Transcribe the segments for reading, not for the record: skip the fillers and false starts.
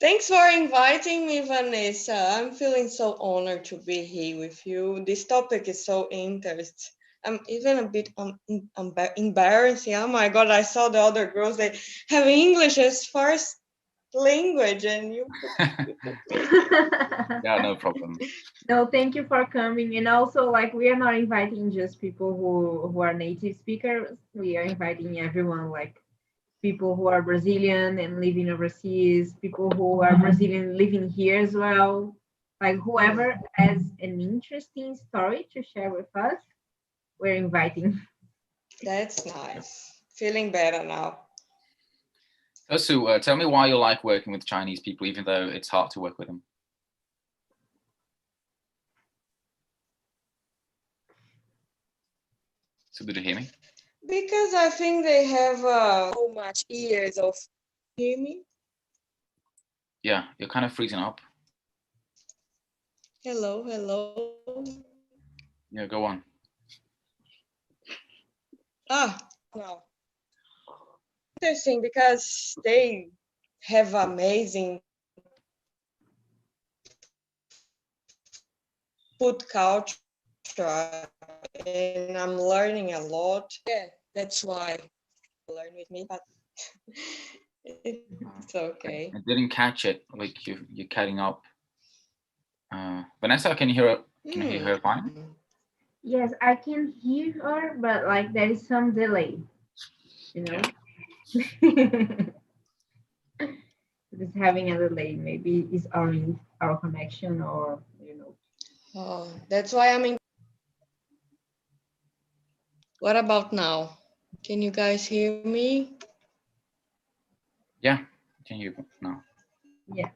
Thanks for inviting me, Vanessa. I'm feeling so honored to be here with you. This topic is so interesting. I'm even a bit embarrassing. Oh my God, I saw the other girls, they have English as first language and you put me. Yeah, no problem. No, thank you for coming. And also, like, we are not inviting just people who are native speakers. We are inviting everyone, like people who are Brazilian and living overseas, people who are Brazilian living here as well. Like whoever has an interesting story to share with us, we're inviting. That's nice. Feeling better now. So, Sue, tell me why you like working with Chinese people, even though it's hard to work with them. So, did you hear me? Because I think they have so much years of hear me. Yeah, you're kind of freezing up. Hello, hello. Yeah, go on. No. Interesting because they have amazing food culture and I'm learning a lot. Yeah, that's why learn with me, but it's okay. I didn't catch it. Like you're cutting up. Vanessa, can you hear her fine? Yes, I can hear her, but like there is some delay, you know. It's having a delay. Maybe it's our connection, or you know. Oh, that's why I'm in. What about now? Can you guys hear me? Yeah, I can hear you now. Yeah.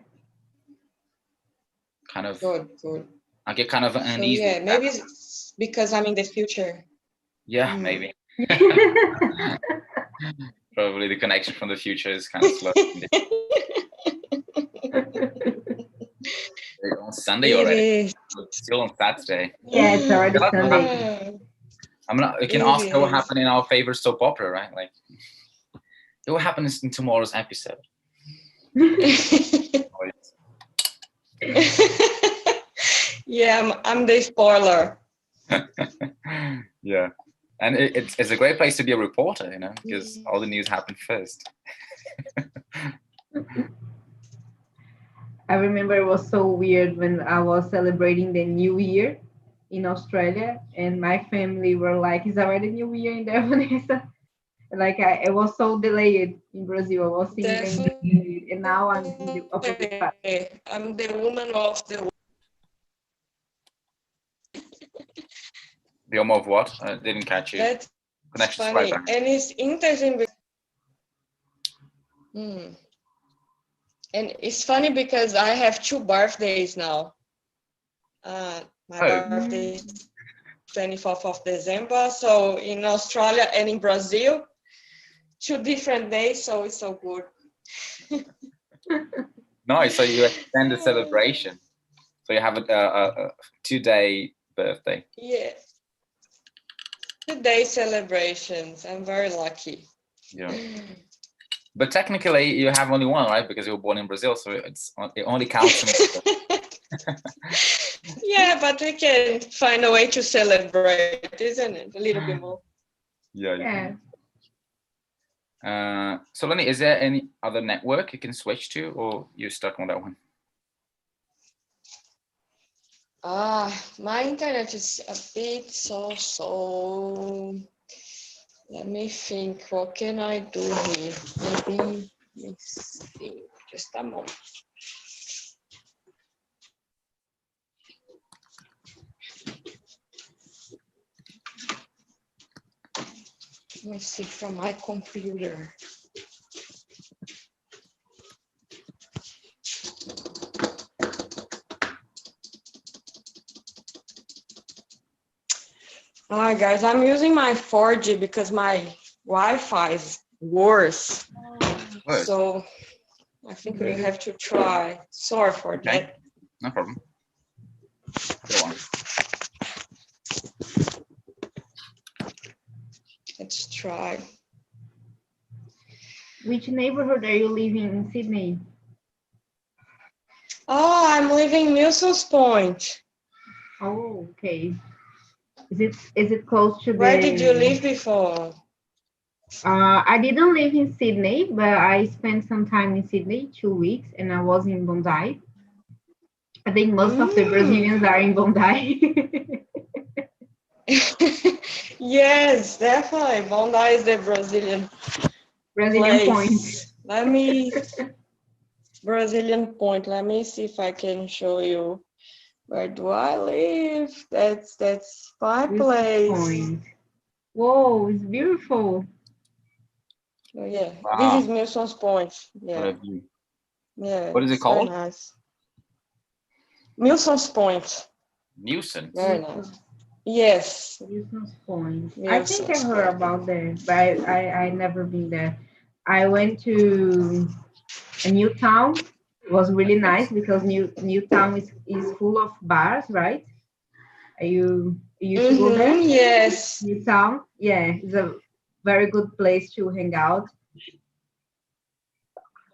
Kind of. Good, good. I get kind of So uneasy. yeah, maybe it's because I'm in the future. Yeah, maybe. Probably the connection from the future is kind of slow. On Sunday already. Still on Saturday. Yeah, it's already Sunday. You can ask her what happened in our favorite soap opera, right? Like, what happens in tomorrow's episode? Yeah, I'm the spoiler. Yeah, and it's a great place to be a reporter, you know, because all the news happened first. I remember it was so weird when I was celebrating the New Year in Australia, and my family were like, "Is already New Year in there, Vanessa?" Like it was so delayed in Brazil. I was seeing them doing it, and now I'm in the opposite side. I'm the woman of the. The of what? I didn't catch you. That's funny, and it's interesting. And it's funny because I have 2 birthdays now. My birthday is 24th of December. So in Australia and in Brazil, 2 different days. So it's so good. Nice. So you extend the celebration. So you have a 2-day birthday. Yeah. 2-day celebrations. I'm very lucky. Yeah. But technically, you have only one, right? Because you were born in Brazil, so it only counts. Yeah, but we can find a way to celebrate, isn't it? A little bit more. Yeah. So Lenny, is there any other network you can switch to, or you're stuck on that one? My internet is a bit so. Let me think. What can I do here? Maybe let's see. Just a moment. Let me see from my computer. Alright, guys, I'm using my 4G because my Wi-Fi is worse. So I think we have to try. Sorry for that. No problem. Go on. Let's try. Which neighborhood are you living in Sydney? Oh, I'm living Milson's Point. Oh, okay. Is it close to Where did you the? live before? I didn't live in Sydney, but I spent some time in Sydney, 2 weeks, and I was in Bondi. I think most of the Brazilians are in Bondi. Yes, definitely. Bondi is the Brazilian Brazilian point. place. Brazilian Point. Let me see if I can show you. Where do I live? That's my Wilson's place. Point. Whoa, it's beautiful. Oh, yeah, Wow. this is Milson's Point. What Yeah, a view. yeah. What is it it's very called? nice. Milson's Point. Newson. Very nice. Yes. Wilson's Point. I think I Milson's heard Point. about there, but I never been there. I went to a new town. It was really nice because new town is full of bars, right? Are you used to go there? Yes. New town, yeah, it's a very good place to hang out.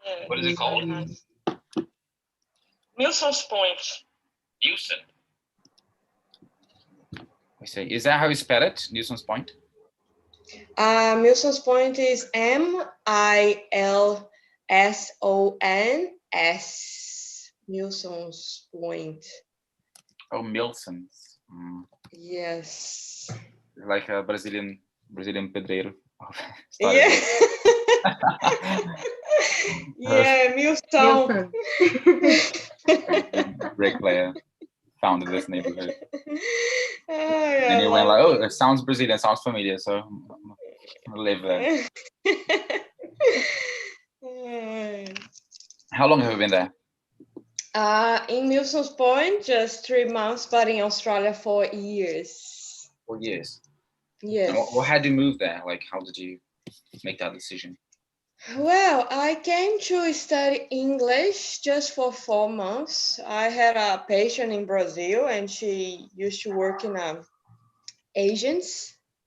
Yeah, What is it called? nice. Milson's Point. Newson. I say, is that how you spell it? Newson's Point? Milson's Point is Milsons. Milson's Point. Oh, Milson's. Yes. Like a Brazilian pedreiro. Yeah. Yeah, Milson. Bricklayer founded this neighborhood. Oh, yeah, And he went like, oh, it sounds Brazilian, sounds familiar, so I'm gonna live there. How long have you been there? In Milson's Point, just 3 months, but in Australia 4 years. 4 years. Yes. What had you move there? Like, how did you make that decision? Well, I came to study English just for 4 months. I had a patient in Brazil, and she used to work in a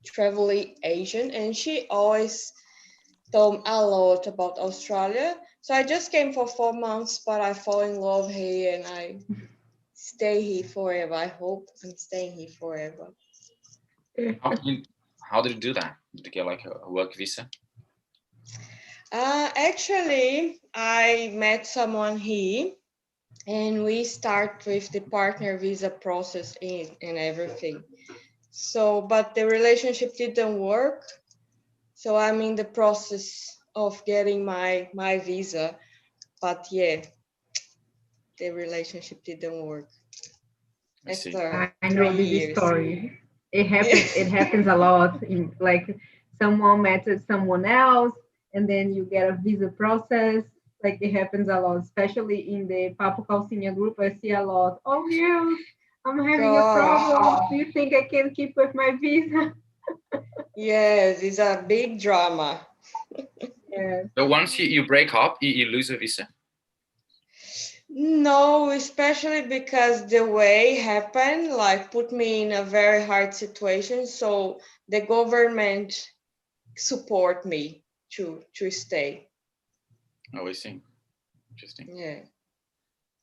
travel agent, and she always told a lot about Australia. So I just came for 4 months, but I fall in love here and I stay here forever. I hope I'm staying here forever. How did you do that? Did you get like a work visa? Actually, I met someone here and we start with the partner visa process and everything. So, but the relationship didn't work. So I'm in the process of getting my visa, but yeah, the relationship didn't work. I know this story. It happens. It happens a lot. In like someone met someone else, and then you get a visa process. Like it happens a lot, especially in the Papo Calcinha group. I see a lot. Oh, yes, I'm having a problem. Do you think I can keep with my visa? Yes, it's a big drama. Yeah. But once you break up, you lose a visa. No, especially because the way happened, like put me in a very hard situation. So the government support me to stay. Oh, I see. Interesting. Yeah.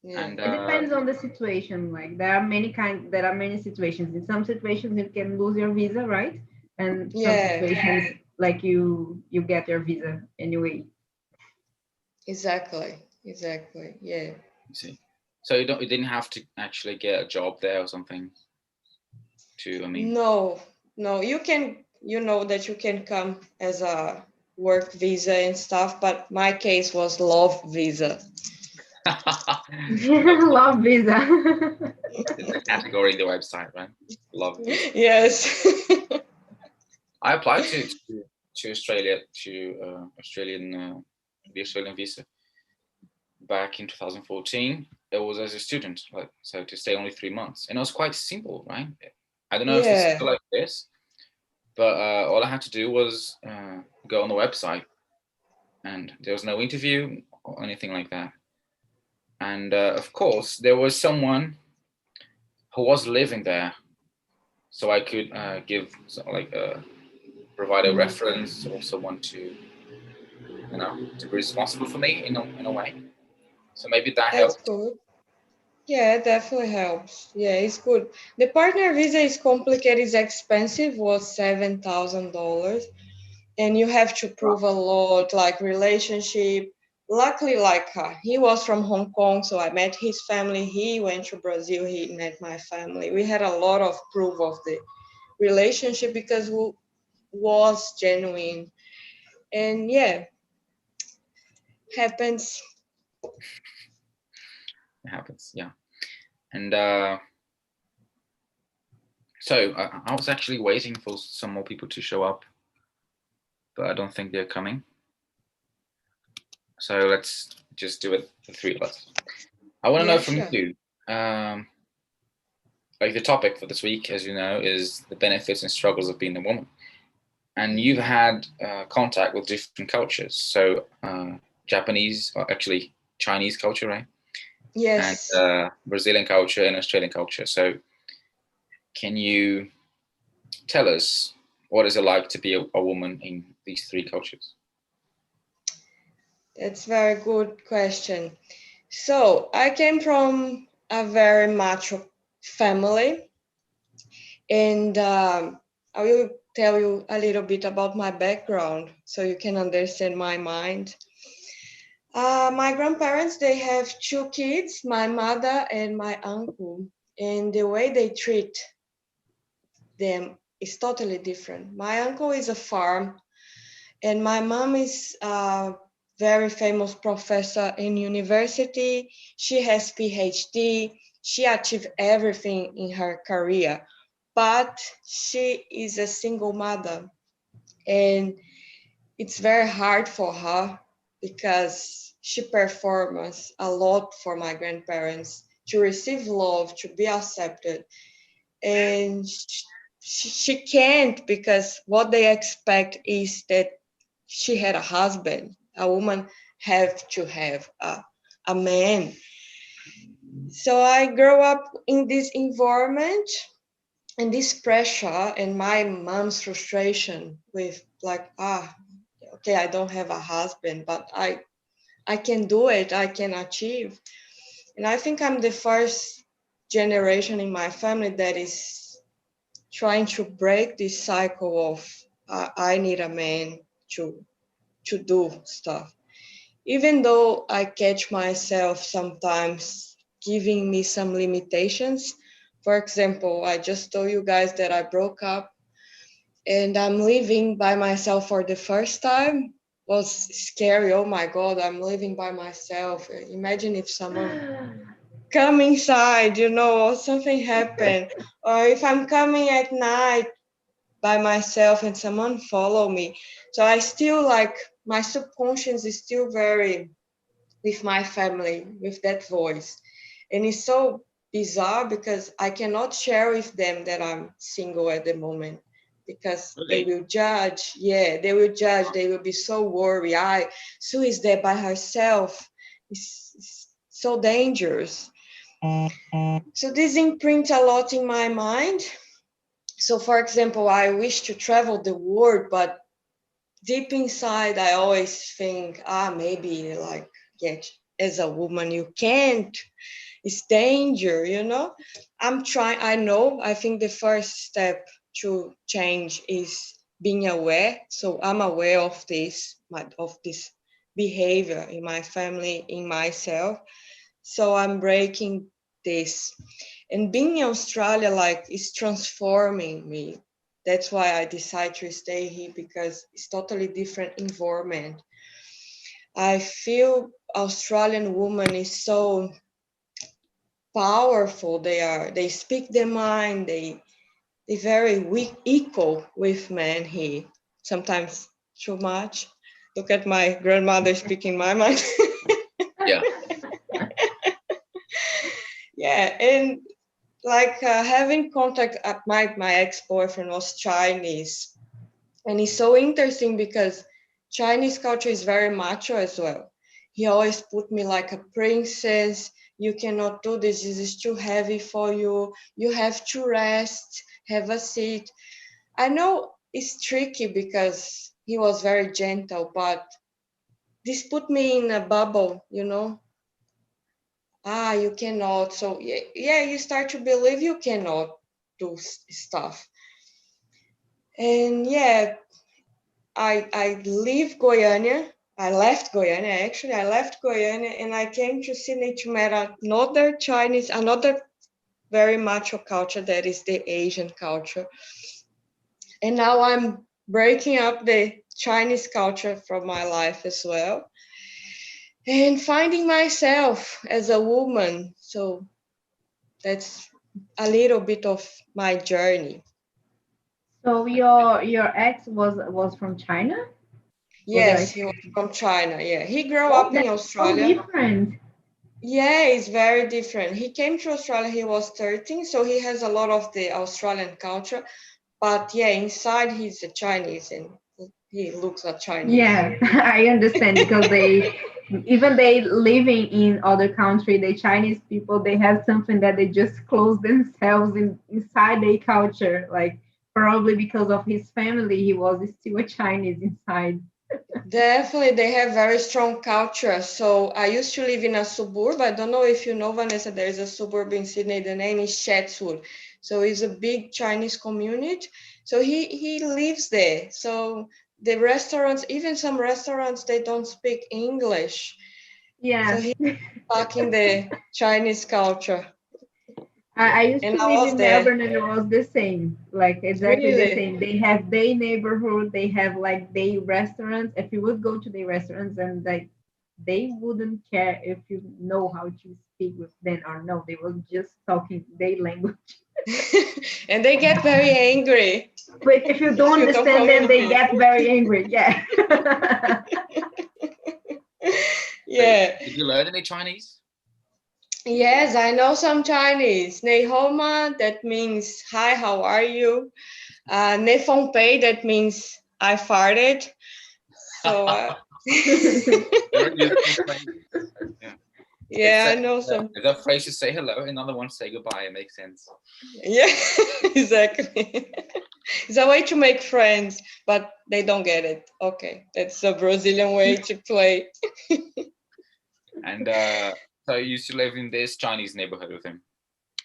And it depends on the situation. Like there are many situations. In some situations you can lose your visa, right? And some situations like you get your visa anyway. Exactly. Yeah. You see. So you didn't have to actually get a job there or something to, I mean. No, you can, that you can come as a work visa and stuff, but my case was love visa. Love visa. It's a category in the website, right? Love visa. Yes. I applied to Australia, the Australian visa back in 2014. It was as a student, like, so to stay only 3 months, and it was quite simple, right? I don't know if it's still like this, but all I had to do was go on the website, and there was no interview or anything like that. And of course, there was someone who was living there, so I could provide a reference or someone to be responsible for me in a way. So maybe that helped. Good. Yeah, it definitely helps. Yeah, it's good. The partner visa is complicated, it's expensive, was $7,000. And you have to Wow. prove a lot, like relationship. Luckily, like he was from Hong Kong, so I met his family. He went to Brazil, he met my family. We had a lot of proof of the relationship because we was genuine. And yeah, happens. It happens, yeah. And so I was actually waiting for some more people to show up, but I don't think they're coming. So let's just do it, the three of us. I want to know Yeah, from sure. you, like the topic for this week, as you know, is the benefits and struggles of being a woman. And you've had contact with different cultures. So Japanese, or actually Chinese culture, right? And Yes. Brazilian culture and Australian culture. So can you tell us what is it like to be a woman in these three cultures? That's very good question. So I came from a very macho family, and I will tell you a little bit about my background so you can understand my mind. My grandparents, they have two kids, my mother and my uncle, and the way they treat them is totally different. My uncle is a farm, and my mom is a very famous professor in university. She has PhD. She achieved everything in her career, but she is a single mother, and it's very hard for her because she performs a lot for my grandparents to receive love, to be accepted, and she can't because what they expect is that she had a husband. A woman have to have a man. So I grew up in this environment and this pressure and my mom's frustration with like, okay, I don't have a husband, but I can do it, I can achieve. And I think I'm the first generation in my family that is trying to break this cycle of I need a man to do stuff. Even though I catch myself sometimes giving me some limitations. For example, I just told you guys that I broke up and I'm living by myself for the first time. Was scary. Oh my god, I'm living by myself. Imagine if someone come inside, or something happened. Or if I'm coming at night by myself and someone follow me. So I still like my subconscious is still very with my family, with that voice. And it's so bizarre because I cannot share with them that I'm single at the moment because they Really? will judge. Yeah, they will judge. They will be so worried. Sue is there by herself. It's so dangerous. So this imprints a lot in my mind. So, for example, I wish to travel the world, but deep inside, I always think, maybe like, yeah, as a woman, you can't. It's danger. I'm trying, I know, I think the first step to change is being aware. So I'm aware of this behavior in my family, in myself. So I'm breaking this. And being in Australia, like, is transforming me. That's why I decided to stay here because it's totally different environment. I feel Australian woman is so powerful. They speak their mind. They very weak, equal with men here. Sometimes too much. Look at my grandmother speaking my mind. Yeah. Yeah, and like having contact my ex-boyfriend was Chinese, and it's so interesting because Chinese culture is very macho as well. He always put me like a princess. You cannot do this is too heavy for you, you have to rest, have a seat. I know it's tricky because he was very gentle, but this put me in a bubble. you cannot. So yeah, you start to believe you cannot do stuff. And yeah, I leave Goiânia. I left Goiânia, actually. I left Goiânia and I came to Sydney to meet another very macho culture that is the Asian culture. And now I'm breaking up the Chinese culture from my life as well and finding myself as a woman. So that's a little bit of my journey. So your ex was from China? Yes, he was from China. Yeah, he grew Oh, up in that's so Australia. different. Yeah, it's very different. He came to Australia, he was 13, so he has a lot of the Australian culture. But yeah, inside he's a Chinese and he looks like Chinese. Yeah, I understand because they living in other country, the Chinese people, they have something that they just close themselves inside their culture. Like probably because of his family, he was still a Chinese inside. Definitely, they have very strong culture. So I used to live in a suburb. I don't know if you know, Vanessa, there is a suburb in Sydney. The name is Chatswood. So it's a big Chinese community. So he lives there. So the restaurants, even some restaurants, they don't speak English. So Yeah. he's back in the Chinese culture. I used And to I live was in there. Melbourne and it was the same, like exactly the Really? same. They have their neighborhood, they have like their restaurants. If you would go to the restaurants and like they wouldn't care if you know how to speak with them or no, they were just talking their language. And they get very angry But if you if don't you don't understand them, they communicate. get very angry. Yeah. Yeah. Did you learn any Chinese? Yes, I know some Chinese. Nei hao ma, that means hi, how are you? Ne fong pei, that means I farted. So, Very useful phrase. Yeah. yeah, I know some. The phrase to say hello, another one to say goodbye. It makes sense. Yeah, exactly. It's a way to make friends, but they don't get it. Okay, that's a Brazilian way to play. And so you used to live in this Chinese neighborhood with him?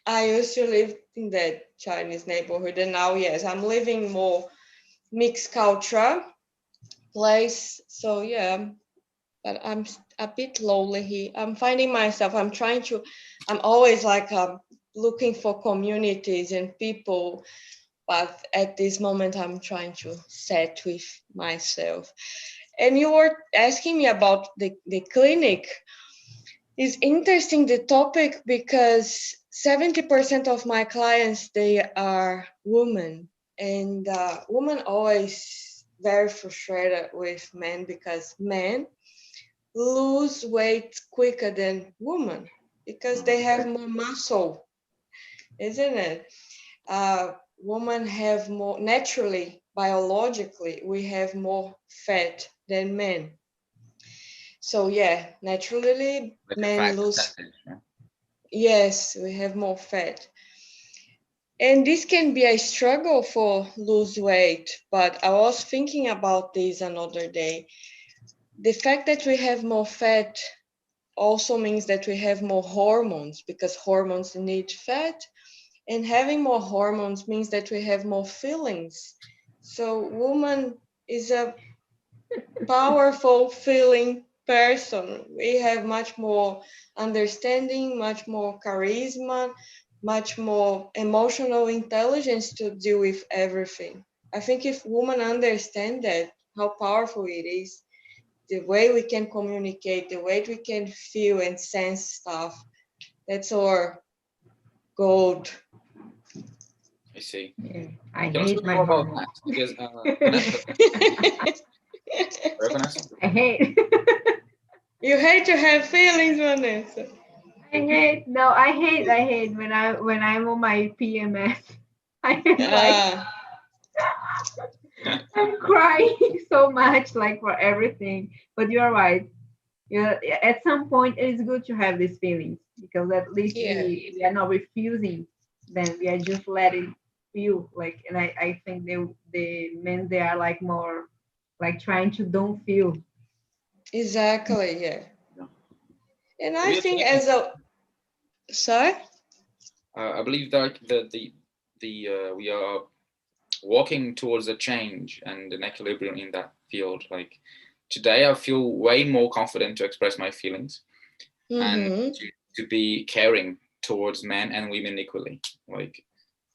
I used to live in that Chinese neighborhood, and now, yes, I'm living more mixed culture place. So, yeah, but I'm a bit lonely here. I'm finding myself, I'm always like looking for communities and people, but at this moment, I'm trying to set with myself. And you were asking me about the clinic. It's interesting the topic because 70% of my clients they are women, and women always very frustrated with men because men lose weight quicker than women because they have more muscle, isn't it? Women have more naturally, biologically, we have more fat than men. So yeah, naturally, Like a men fat lose. percentage. Yeah? Yes, we have more fat. And this can be a struggle for lose weight, but I was thinking about this another day. The fact that we have more fat also means that we have more hormones because hormones need fat, and having more hormones means that we have more feelings. So woman is a powerful feeling person. We have much more understanding, much more charisma, much more emotional intelligence to deal with everything. I think if women understand that, how powerful it is, the way we can communicate, the way we can feel and sense stuff, that's our gold. I see. Yeah, I Tell us a hate bit my more about hormones. that because Vanessa, sorry, Vanessa. I hate. You hate to have feelings, Vanessa. I hate. No, I hate when I'm on my PMS. I am like Ah, I'm crying so much, like for everything. But you're right. Yeah, at some point it is good to have these feelings because at least yeah. we are not refusing them. We are just letting feel like, and I think the men they are like more like trying to don't feel. Exactly, yeah. Yeah. And So I you're think taking, as a Sorry? I believe that we are walking towards a change and an equilibrium in that field. Like today, I feel way more confident to express my feelings and to be caring towards men and women equally. Like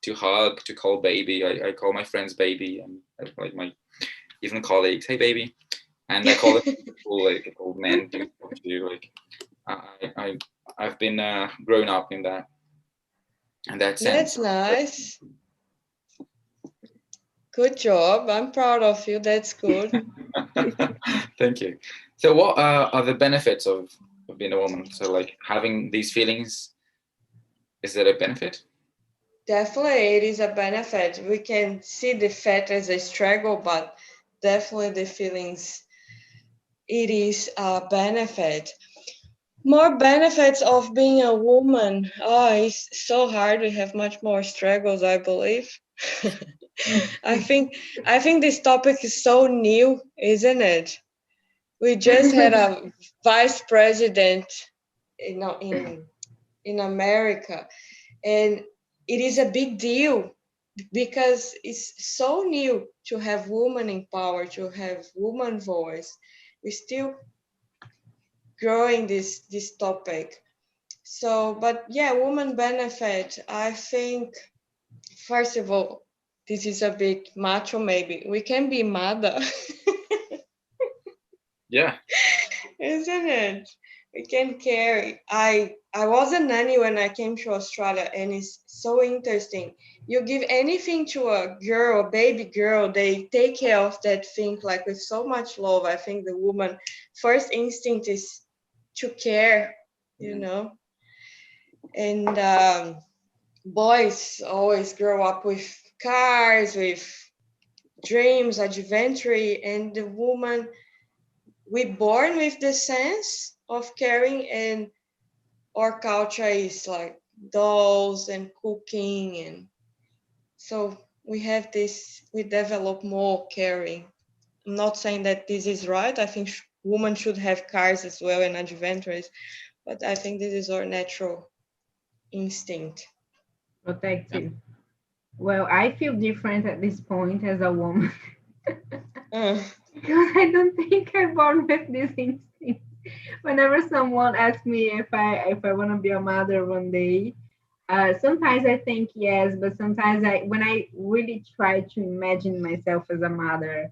to hug, to call baby. I call my friends baby, and like my even colleagues, hey baby, and I call them like old men do too. Like I've been grown up in that sense. That's nice. Good job. I'm proud of you. That's good. Thank you. So what are the benefits of being a woman? So like having these feelings, is it a benefit? Definitely, it is a benefit. We can see the fat as a struggle, but definitely the feelings, it is a benefit. More benefits of being a woman. Oh, it's so hard. We have much more struggles, I believe. I think this topic is so new, isn't it? We just had a vice president in America, and it is a big deal because it's so new to have women in power, to have woman voice. We're still growing this topic. So, but yeah, woman benefit. I think first of all, this is a bit macho. Maybe we can be mother. Yeah. Isn't it? We can carry. I was a nanny when I came to Australia, and it's so interesting. You give anything to a girl, a baby girl, they take care of that thing like with so much love. I think the woman first instinct is to care, you know. And boys always grow up with cars, with dreams, adventure, and the woman, we born with the sense of caring, and our culture is like dolls and cooking, and so we have this, we develop more caring. I'm not saying that this is right. I think women should have cars as well and adventures, but I think this is our natural instinct. Protective. Well, I feel different at this point as a woman. Because I don't think I'm born with this instinct. Whenever someone asks me if I want to be a mother one day, sometimes I think yes, but sometimes when I really try to imagine myself as a mother,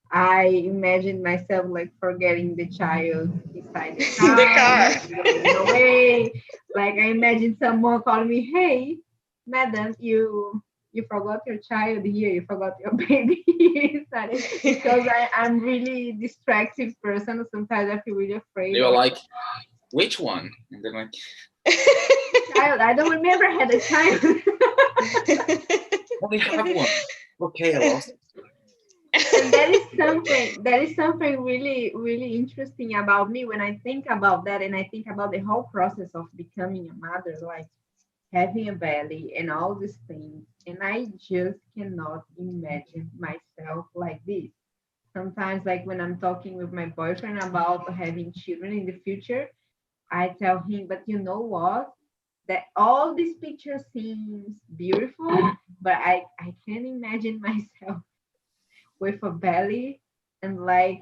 I imagine myself like forgetting the child beside the car, The car. going away. Like I imagine someone calling me, "Hey, madam, you forgot your child here. You forgot your baby here." Because I'm really distracted person. Sometimes I feel really afraid. You're like, which one? And then like, child. I don't remember I had a child. only have one. Okay, I lost it. And that is something really interesting about me when I think about that, and I think about the whole process of becoming a mother, like having a belly and all these things, and I just cannot imagine myself like this. Sometimes, like when I'm talking with my boyfriend about having children in the future, I tell him, but you know what, that all these pictures seems beautiful, but I can't imagine myself with a belly and like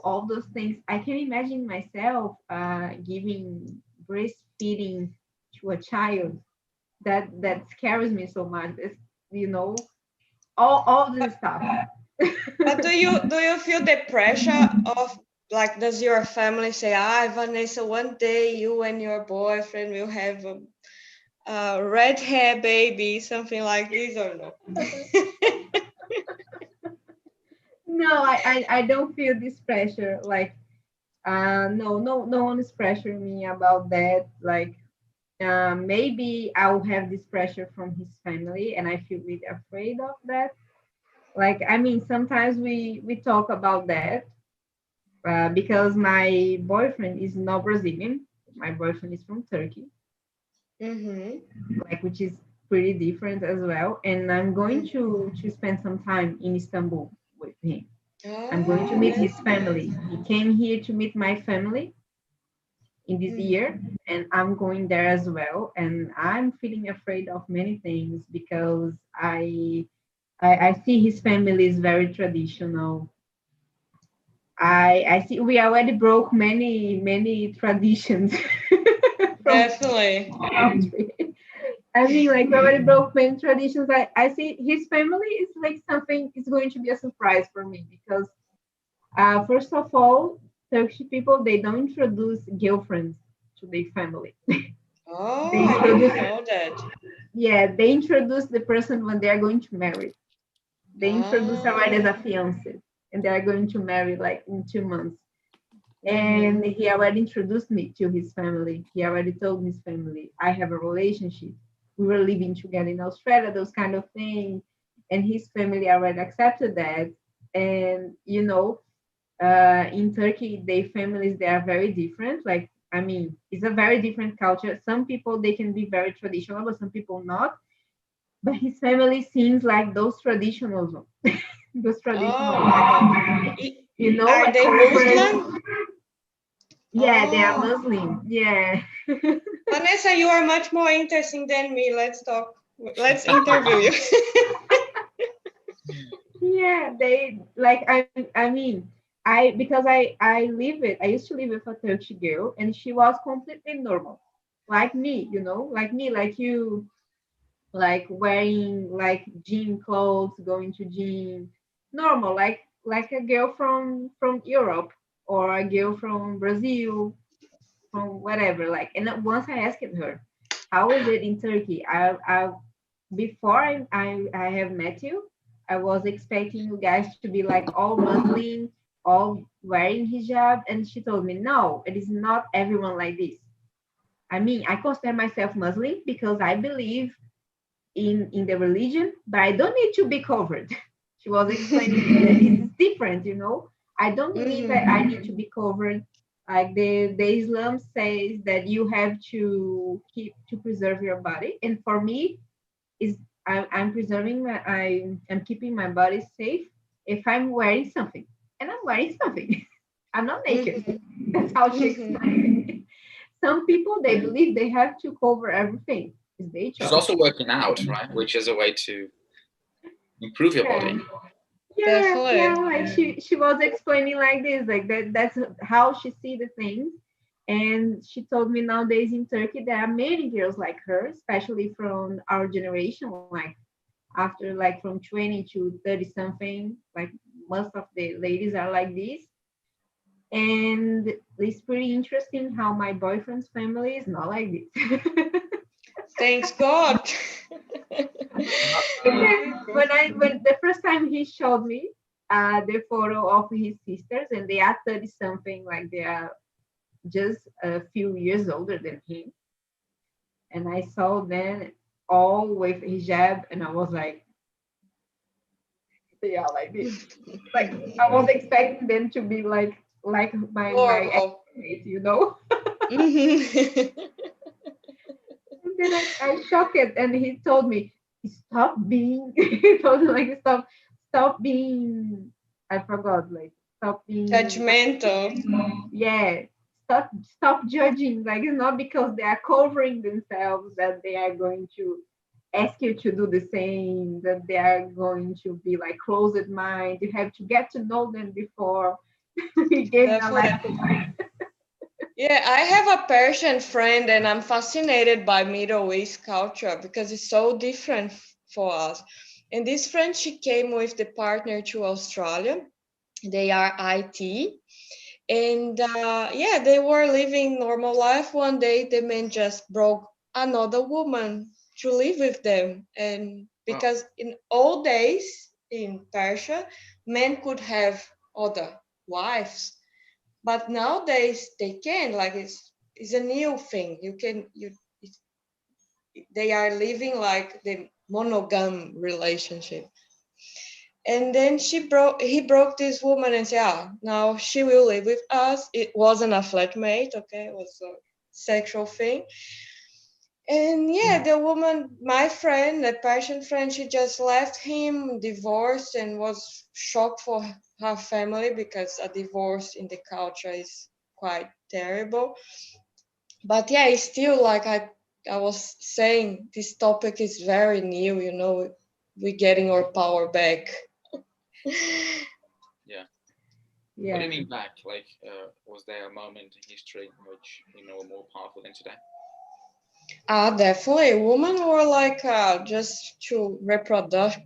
all those things. I can imagine myself giving breastfeeding to a child. That scares me so much. It's, all this stuff. But do you feel the pressure of, like, does your family say, Vanessa, one day you and your boyfriend will have a red hair baby, something like this, or no? No, I don't feel this pressure. Like, no one is pressuring me about that. Like, maybe I'll have this pressure from his family, and I feel really afraid of that. Like, I mean, sometimes we talk about that because my boyfriend is not Brazilian. My boyfriend is from Turkey, like, which is pretty different as well. And I'm going to spend some time in Istanbul with him. I'm going to meet his family. He came here to meet my family. in this year, and I'm going there as well. And I'm feeling afraid of many things because I see his family is very traditional. I see we already broke many traditions from Definitely. country. I mean, like we already broke many traditions. I see his family is like something is going to be a surprise for me because first of all, Turkish people they don't introduce girlfriends to their family. Oh, They I didn't introduce know that. yeah, they introduce the person when they are going to marry. They introduce already as a Ah. fiance, and they are going to marry like in 2 months. And Mhm. he already introduced me to his family. He already told his family I have a relationship. We were living together in Australia, those kind of things. And his family already accepted that. And in Turkey, their families they are very different. Like I mean, it's a very different culture. Some people they can be very traditional, but some people not. But his family seems like those traditional, those traditional, Oh, I- are like they conference. Muslim? Yeah, they are Oh, Muslim. Yeah. Vanessa, you are much more interesting than me. Let's talk. Let's interview you. Yeah, they like I mean I because I live it. I used to live with a Turkish girl and she was completely normal. Like me, like me, like you, like wearing like gym clothes, going to gym, normal, like a girl from Europe or a girl from Brazil, from whatever. Like, and then once I asked her, how is it in Turkey? I before I have met you, I was expecting you guys to be like all Muslim, all wearing hijab, and she told me no, it is not everyone like this. I mean, I consider myself Muslim because I believe in the religion, but I don't need to be covered. She was explaining me that it's different. I don't believe that I need to Mhm. be covered. Like the Islam says that you have to keep to preserve your body, and for me, is I'm preserving I'm keeping my body safe if I'm wearing something, and I'm wearing something. I'm not naked. Mhm. That's how she Mhm. explained it. Some people they believe they have to cover everything. It's their She's choice. also working out, right? Which is a way to improve your Yeah. body. Yeah, Definitely. like she was explaining like this, like that's how she see the things. And she told me nowadays in Turkey there are many girls like her, especially from our generation, like after like from 20 to 30 something, like most of the ladies are like this. And it's pretty interesting how my boyfriend's family is not like this. Thanks God. When the first time he showed me the photo of his sisters and they are 30 something, like they are just a few years older than him, and I saw them all with hijab and I was like, they are like this. Like I was expecting them to be like my Normal. ex-mate. Mhm. And then I shocked it, and he told me, "Stop being." He told me like, "Stop being." I forgot, like, stop being. Judgmental. Yeah, stop judging. Like, it's not because they are covering themselves that they are going to ask you to do the same. That they are going to be like closed mind. You have to get to know them before. He gave me a Definitely. lesson. Yeah, I have a Persian friend and I'm fascinated by Middle East culture because it's so different for us. And this friend, she came with the partner to Australia. They are IT. And yeah, they were living normal life. One day, the man just broke another woman to live with them. And Wow. because in old days in Persia, men could have other wives, but nowadays they can. Like it's a new thing. You can you. It's, they are living like the monogam relationship. And then he broke this woman and said, ah, now she will live with us. It wasn't a flatmate, okay? It was a sexual thing. And yeah, the woman, my friend, the Persian friend, she just left him, divorced, and was shocked for her family because a divorce in the culture is quite terrible. But yeah, it's still like I was saying, this topic is very new, you know, we're getting our power back. Yeah. Yeah. What do you mean back? Like, was there a moment in history in which were more powerful than today? Definitely. Women were like just to reproduction,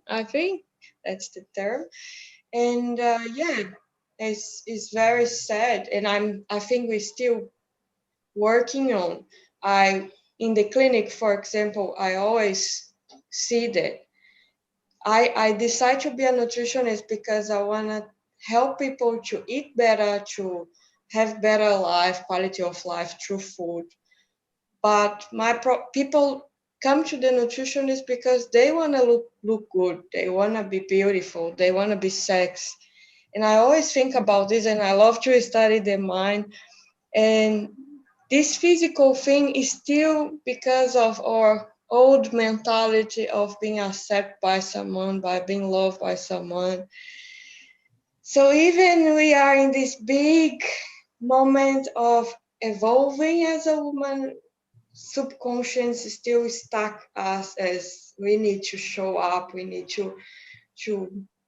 I think that's the term. And yeah, it's very sad. And I think we're still working on. I in the clinic, for example, I always see that I decide to be a nutritionist because I want to help people to eat better, to have better life, quality of life through food. But people come to the nutritionist because they want to look good, they want to be beautiful, they want to be sexy. And I always think about this, and I love to study the mind. And this physical thing is still because of our old mentality of being accepted by someone, by being loved by someone. So even we are in this big moment of evolving as a woman, subconscious still stuck us as we need to show up, we need to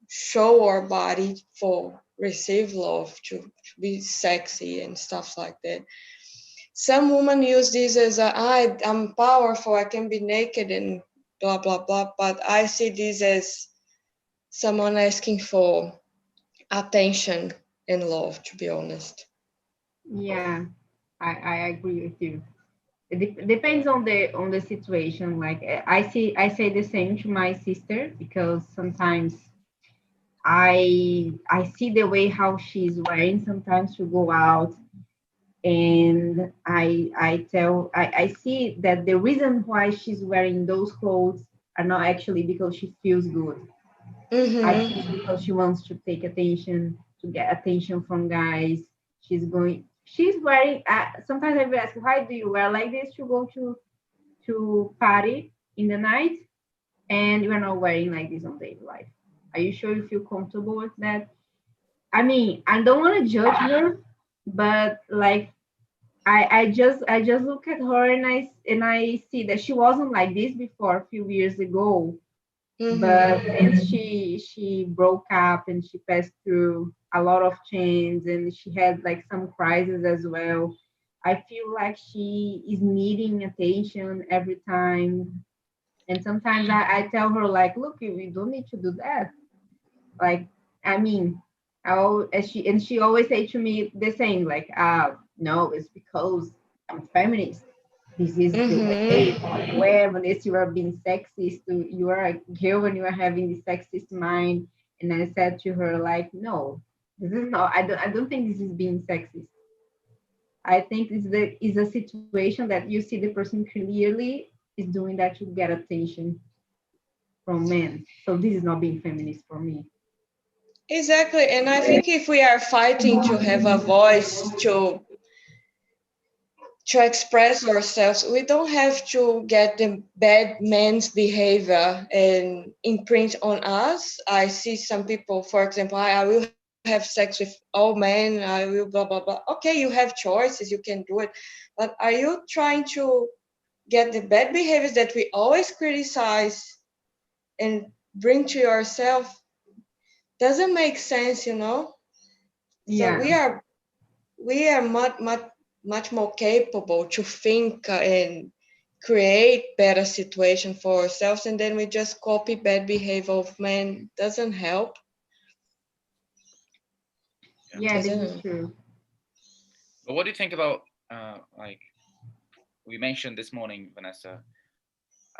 show our body for receive love, to be sexy and stuff like that. Some women use this as I'm powerful, I can be naked and blah blah blah, but I see this as someone asking for attention and love, to be honest. Yeah, I agree with you. Depends on the situation. Like I say the same to my sister because sometimes I see the way how she's wearing sometimes to go out, and I see that the reason why she's wearing those clothes are not actually because she feels good. I Mm-hmm. think because she wants to take attention, to get attention from guys. She's wearing, sometimes I will ask, why do you wear like this to go to party in the night? And you're not wearing like this on daily life. Are you sure you feel comfortable with that? I mean, I don't want to judge her, but like I just look at her and I see that she wasn't like this before a few years ago, but Mm-hmm. since she broke up and she passed through a lot of change and she had like some crises as well, I feel like she is needing attention every time. And sometimes I tell her like, look, you don't need to do that. Like, I mean, as she always say to me the same, like, no, it's because I'm feminist. This is the way. Mm-hmm. Where Vanessa, you are being sexist, you are a girl and you are having the sexist mind. And I said to her, like, no, this is not. I don't think this is being sexist. I think is a situation that you see the person clearly is doing that to get attention from men. So this is not being feminist for me. Exactly. And I think if we are fighting to have a voice to express ourselves, we don't have to get the bad man's behavior and imprint on us. I see some people, for example, I will have sex with all men, I will blah blah blah. Okay, you have choices, you can do it. But are you trying to get the bad behaviors that we always criticize and bring to yourself? Doesn't make sense, you know? So Yeah. we are much more capable to think and create better situation for ourselves, and then we just copy bad behavior of men. Doesn't help. Yeah. Yeah, this is Doesn't. true. But what do you think about like we mentioned this morning, Vanessa,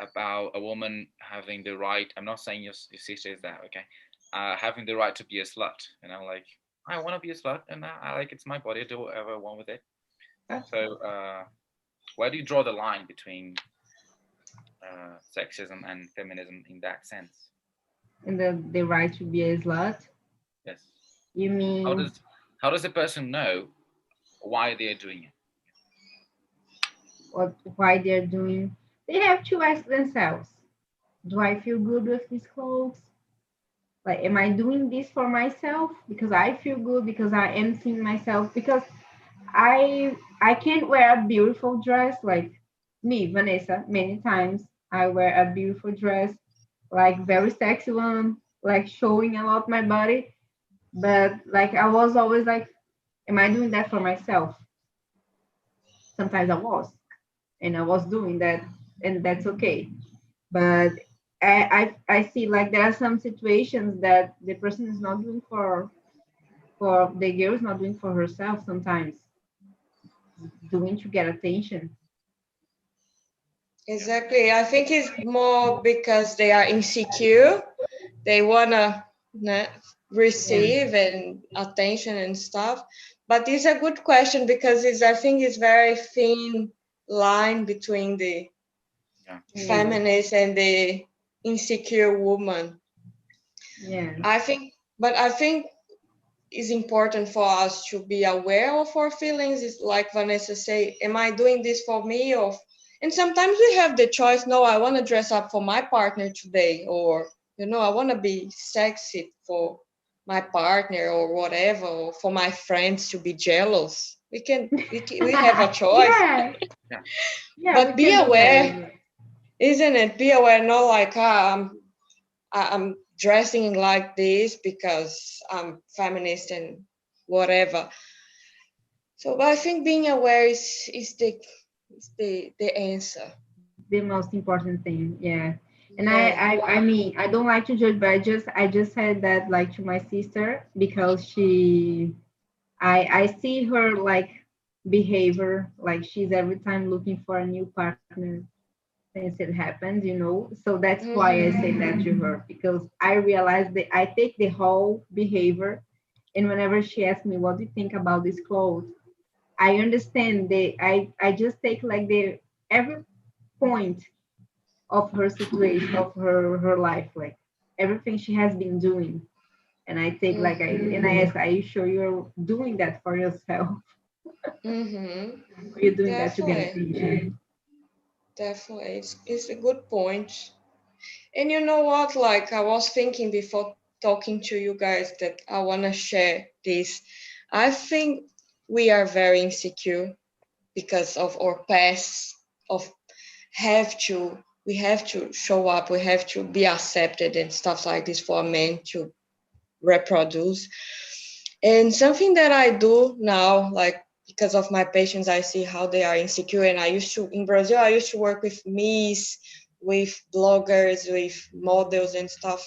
about a woman having the right? I'm not saying your sister is that, okay? Having the right to be a slut, like I want to be a slut, and I like it's my body. I do whatever I want with it. So, where do you draw the line between sexism and feminism in that sense? And the right to be a slut. Yes. You How mean does how does the person know why they're doing it? what why they're doing? They have to ask themselves, do I feel good with these clothes? Like, am I doing this for myself? Because I feel good, because I am seeing myself. Because I can wear a beautiful dress, like me, Vanessa, many times. I wear a beautiful dress, like very sexy one, like showing a lot my body. But like I was always like, am I doing that for myself? Sometimes I was, and I was doing that, and that's okay. But I see like there are some situations that the person is not doing for the girl is not doing for herself sometimes, doing to get attention. Exactly. I think it's more because they are insecure. They wanna Yeah. receive and attention and stuff. But it's a good question because I think it's very thin line between the Yeah. Yeah. feminist and the insecure woman. Yeah. I think it's important for us to be aware of our feelings. It's like Vanessa say, am I doing this for me and sometimes we have the choice, no, I want to dress up for my partner today, or I want to be sexy for my partner or whatever, or for my friends to be jealous. We have a choice. Yeah. Yeah. Yeah, we But be can do aware, that. isn't it? Be aware, not like I'm dressing like this because I'm feminist and whatever. So I think being aware is the answer. The most important thing. Yeah. And Yeah. I mean, I don't like to judge, but I just said that like to my sister because I see her like behavior, like she's every time looking for a new partner since it happens. So that's why I say that to her, because I realize that I take the whole behavior, and whenever she asks me what do you think about this clothes, I understand I just take like the every point of her situation, of her life, like everything she has been doing. And I take like I ask, are you sure you're doing that for yourself? Mm-hmm. Or you're doing that to get Definitely. attention? Definitely. It's a good point. And you know what? Like I was thinking before talking to you guys that I wanna share this. I think we are very insecure because of our past of have to we have to show up, we have to be accepted and stuff like this for men to reproduce. And something that I do now, like because of my patients, I see how they are insecure. And in Brazil, I used to work with Miss, with bloggers, with models and stuff,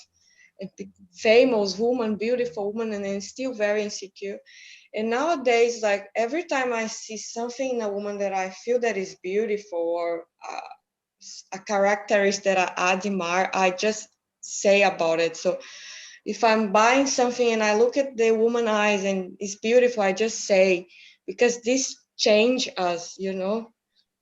and famous woman, beautiful woman, and then still very insecure. And nowadays, like every time I see something in a woman that I feel that is beautiful or a characteristic that I admire, I just say about it. So if I'm buying something and I look at the woman eyes and it's beautiful, I just say, because this change us.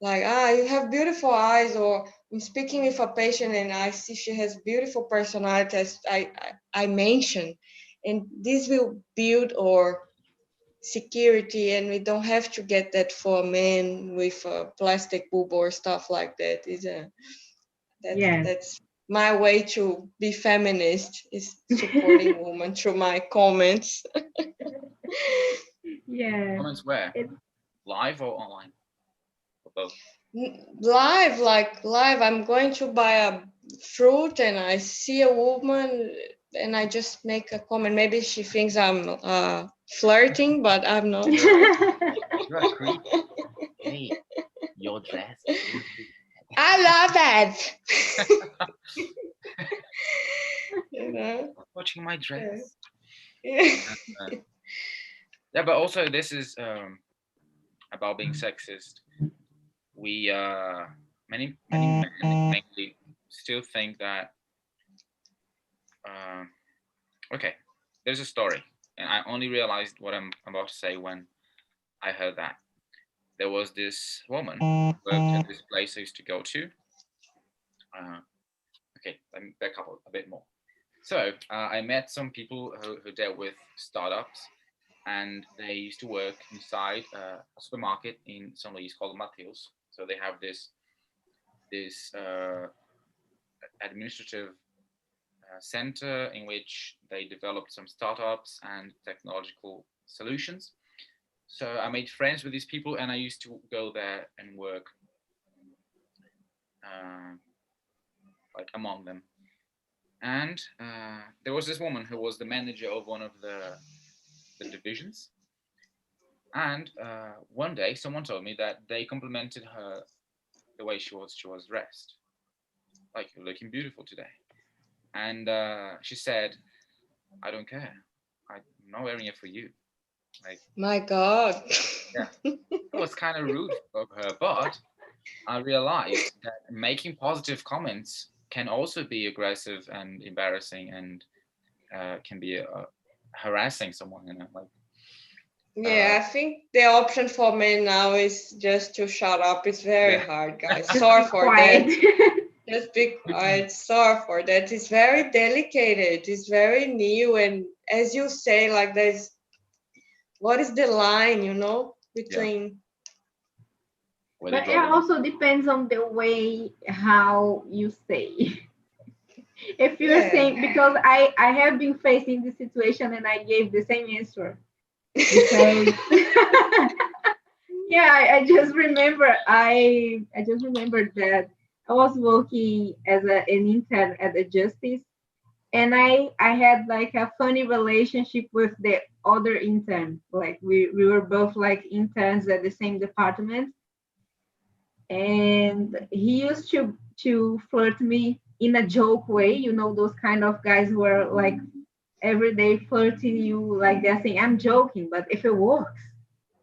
Like, you have beautiful eyes, or I'm speaking with a patient and I see she has beautiful personality, as I mention, and this will build our security, and we don't have to get that for men with a plastic boob or stuff like that. Yes. That's my way to be feminist, is supporting women through my comments. Yeah. Comments where? It, Live or online? Or both? Live, like live, I'm going to buy a fruit and I see a woman and I just make a comment. Maybe she thinks I'm flirting, but I'm not. You're a creep. Hey, your dress. I love it. you know? Watching my Yeah. dress. Yeah. Uh, yeah, but also this is about being sexist. We many men mainly still think that uh, okay, there's a story, and I only realized what I'm about to say when I heard that. There was this woman who worked at this place I used to go to. Uh, okay, let me back up a bit more. So I met some people who dealt with startups, and they used to work inside a supermarket in São Luís called Mateus. So they have this administrative center in which they developed some startups and technological solutions. So I made friends with these people, and I used to go there and work like among them. And there was this woman who was the manager of one of the divisions. And one day, someone told me that they complimented her the way she was dressed. Like, you're looking beautiful today. And she said, I don't care. I'm not wearing it for you. Like, my God. yeah, it was kind of rude of her, but I realized that making positive comments can also be aggressive and embarrassing, and can be harassing someone, like. Yeah, I think the option for men now is just to shut up. It's very hard, guys. Sorry for that. Just be quiet. Sorry for that. It's very delicate. It's very new, and as you say, like there's, what is the line, between? But it also depends on the way how you say. If you're saying, because I have been facing this situation and I gave the same answer. Because I just remember that I was working as an intern at the Justice, and I had like a funny relationship with the other intern. Like we were both like interns at the same department, and he used to flirt me in a joke way. You know, those kind of guys who are like every day flirting you, like they're saying, I'm joking, but if it works,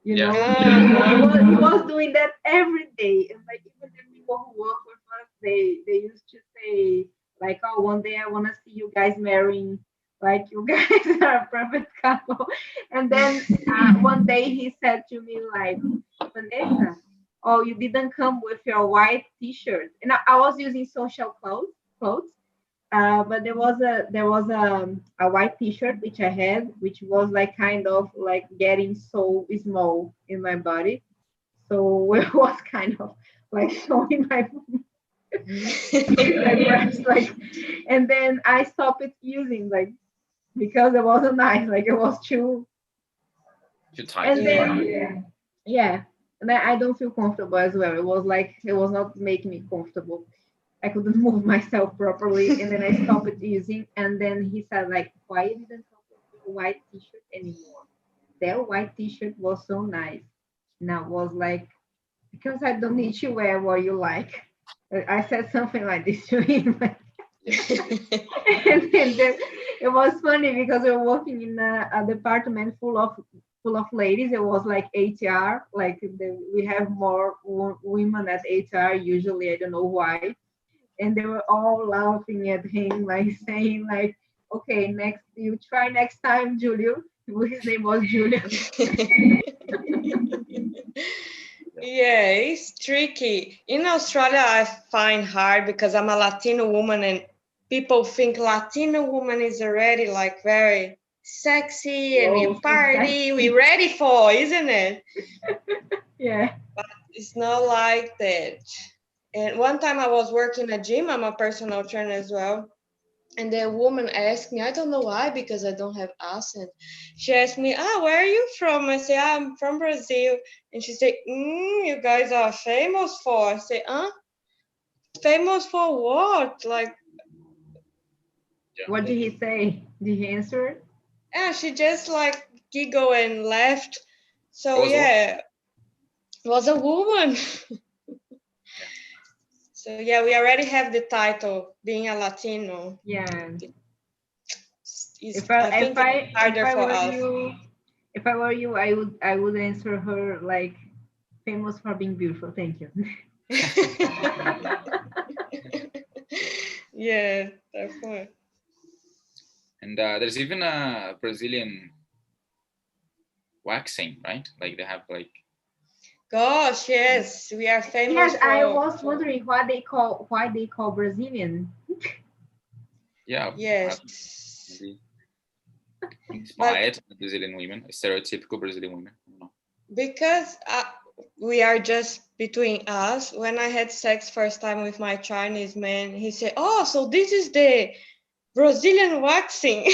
he was doing that every day. And like even the people who work with us, they used to say like, oh, one day I want to see you guys marrying, like you guys are a perfect couple. And then one day he said to me like, Vanessa, oh, you didn't come with your white t-shirt. And I was using social clothes. But there was a white t-shirt which I had, which was like kind of like getting so small in my body. So it was kind of like showing my breast, like, and then I stopped using, like, because it wasn't nice, like it was too tight. And then and I don't feel comfortable as well. It was like it was not making me comfortable. I couldn't move myself properly, and then I stopped using. And then he said, like, why you didn't come with your white t-shirt anymore? That white t-shirt was so nice. And I was like, because I don't need to wear what you like. I said something like this to him. And then it was funny because we were working in a department full of ladies. It was like HR, like we have more women at HR usually. I don't know why. And they were all laughing at him, like saying, like, okay, you try next time, Julio. His name was Julio. Yeah, it's tricky. In Australia, I find hard because I'm a Latino woman, and people think Latino woman is already like very sexy and we party, we ready for, isn't it? Yeah. But it's not like that. And one time I was working a gym, I'm a personal trainer as well. And the woman asked me, I don't know why, because I don't have accent. She asked me, where are you from? I say, I'm from Brazil. And she said, you guys are famous for. I say, famous for what? Like, what did he say? Did he answer? Yeah, she just like giggled and laughed. So it was a woman. So yeah, we already have the title, being a Latino. Yeah. If I were you, I would answer her like, famous for being beautiful. Thank you. Yeah, definitely. And there's even a Brazilian waxing, right? Like they have like. Gosh, yes, we are famous. Yes, I was wondering why they call Brazilian. Yeah. Yes. Inspired Brazilian women, stereotypical Brazilian women. I don't know. Because we are just between us. When I had sex first time with my Chinese man, he said, "Oh, so this is the Brazilian waxing."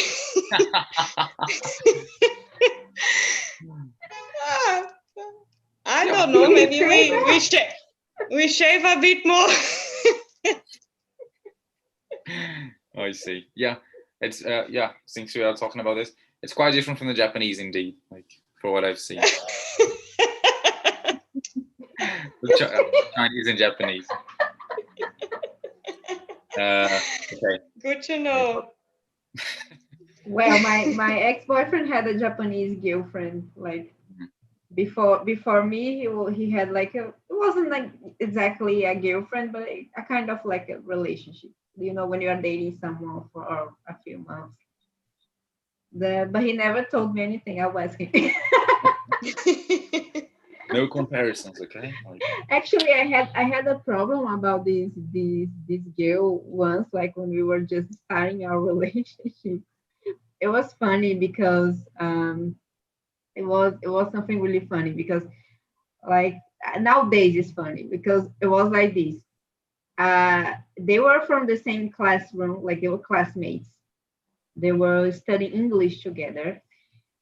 I Yeah. don't know. Maybe Say we shave a bit more. I see. Yeah, it's yeah. Since we are talking about this, it's quite different from the Japanese, indeed. Like for what I've seen, Chinese and Japanese. Okay. Good to know. Well, my ex-boyfriend had a Japanese girlfriend. Like before me, he had like it wasn't like exactly a girlfriend, but a kind of like a relationship. You know, when you are dating someone for a few months. But he never told me anything. I was him. No comparisons, okay? Like, Actually, I had a problem about this girl once, like when we were just starting our relationship. It was funny because it was something really funny because like nowadays it's funny because it was like this. They were from the same classroom, like they were classmates. They were studying English together,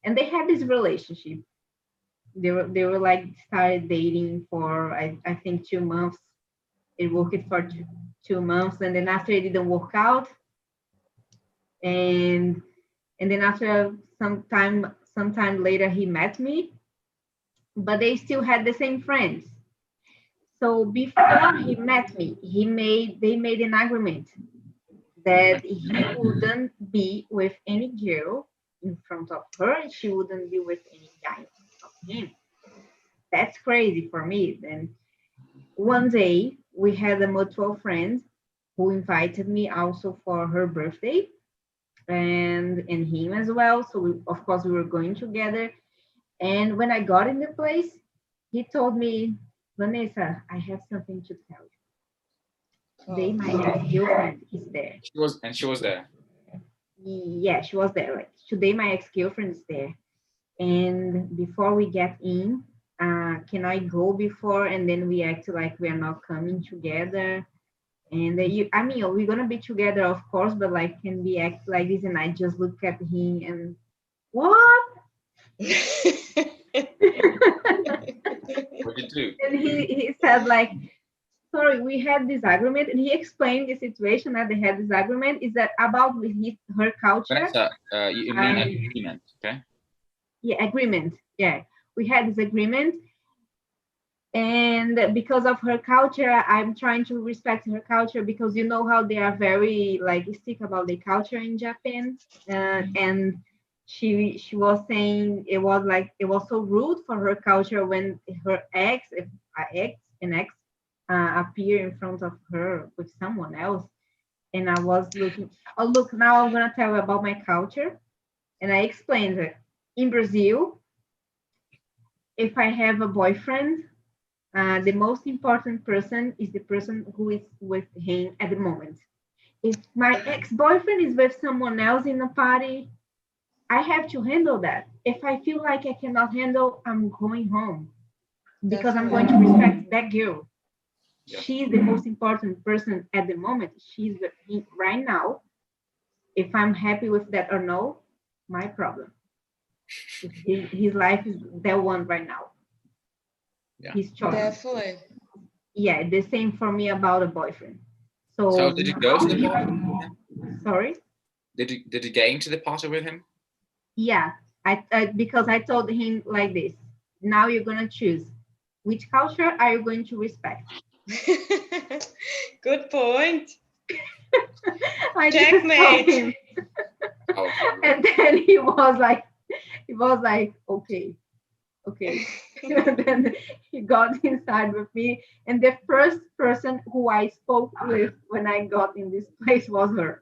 and they had this relationship. They were like started dating for I think 2 months. It worked for 2 months, and then after it didn't work out, and then after some time later he met me, but they still had the same friends. So before he met me, they made an agreement that he wouldn't be with any girl in front of her, and she wouldn't be with any guy in front of him. That's crazy for me. Then one day we had a mutual friend who invited me also for her birthday, and him as well. So of course we were going together. And when I got in the place, he told me, Vanessa, I have something to tell you. Today my ex-girlfriend is there. she was there. Yeah, she was there. Like today my ex-girlfriend is there. And before we get in, can I go before and then we act like we are not coming together? And I mean, we're gonna be together, of course, but like, can we act like this? And I just look at him and what? What did you do? And he said like, sorry, we had this agreement, and he explained the situation that they had this agreement is that about her culture. Vanessa, you mean agreement, okay? Yeah, agreement. Yeah, we had this agreement, and because of her culture, I'm trying to respect her culture because you know how they are very like stick about the culture in Japan, and she was saying it was so rude for her culture when her ex appear in front of her with someone else. And I was looking, oh look, now I'm gonna tell you about my culture. And I explained that in Brazil, if I have a boyfriend, the most important person is the person who is with him at the moment. If my ex-boyfriend is with someone else in a party, I have to handle that. If I feel like I cannot handle, I'm going home because I'm going to respect that girl. Yeah. She's the most important person at the moment. She's with me right now. If I'm happy with that or no, my problem. His life is that one right now. Yeah. His choice. Definitely. Yeah, the same for me about a boyfriend. So did you go to the party? Sorry? Did you get into the party with him? Yeah, I because I told him like this. Now you're gonna choose which culture are you going to respect. Good point. I Checkmate. just told him. And then he was like, okay. And then he got inside with me, and the first person who I spoke with when I got in this place was her.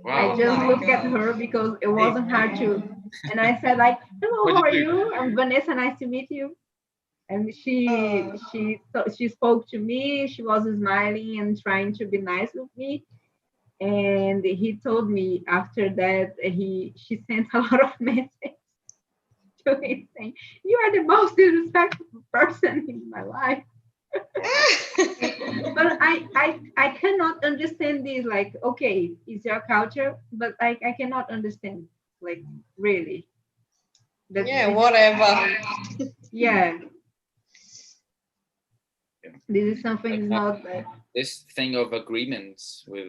Wow. I just looked at her because it wasn't hard to, and I said like, "Hello, how are you? I'm Vanessa. Nice to meet you." And she spoke to me. She was smiling and trying to be nice with me. And he told me after that she sent a lot of messages to him saying, "You are the most disrespectful person in my life." But I cannot understand this. Like, okay, it's your culture, but I cannot understand. Like, really. Yeah, whatever. Yeah, Yeah. this is something Like not like. this thing of agreements with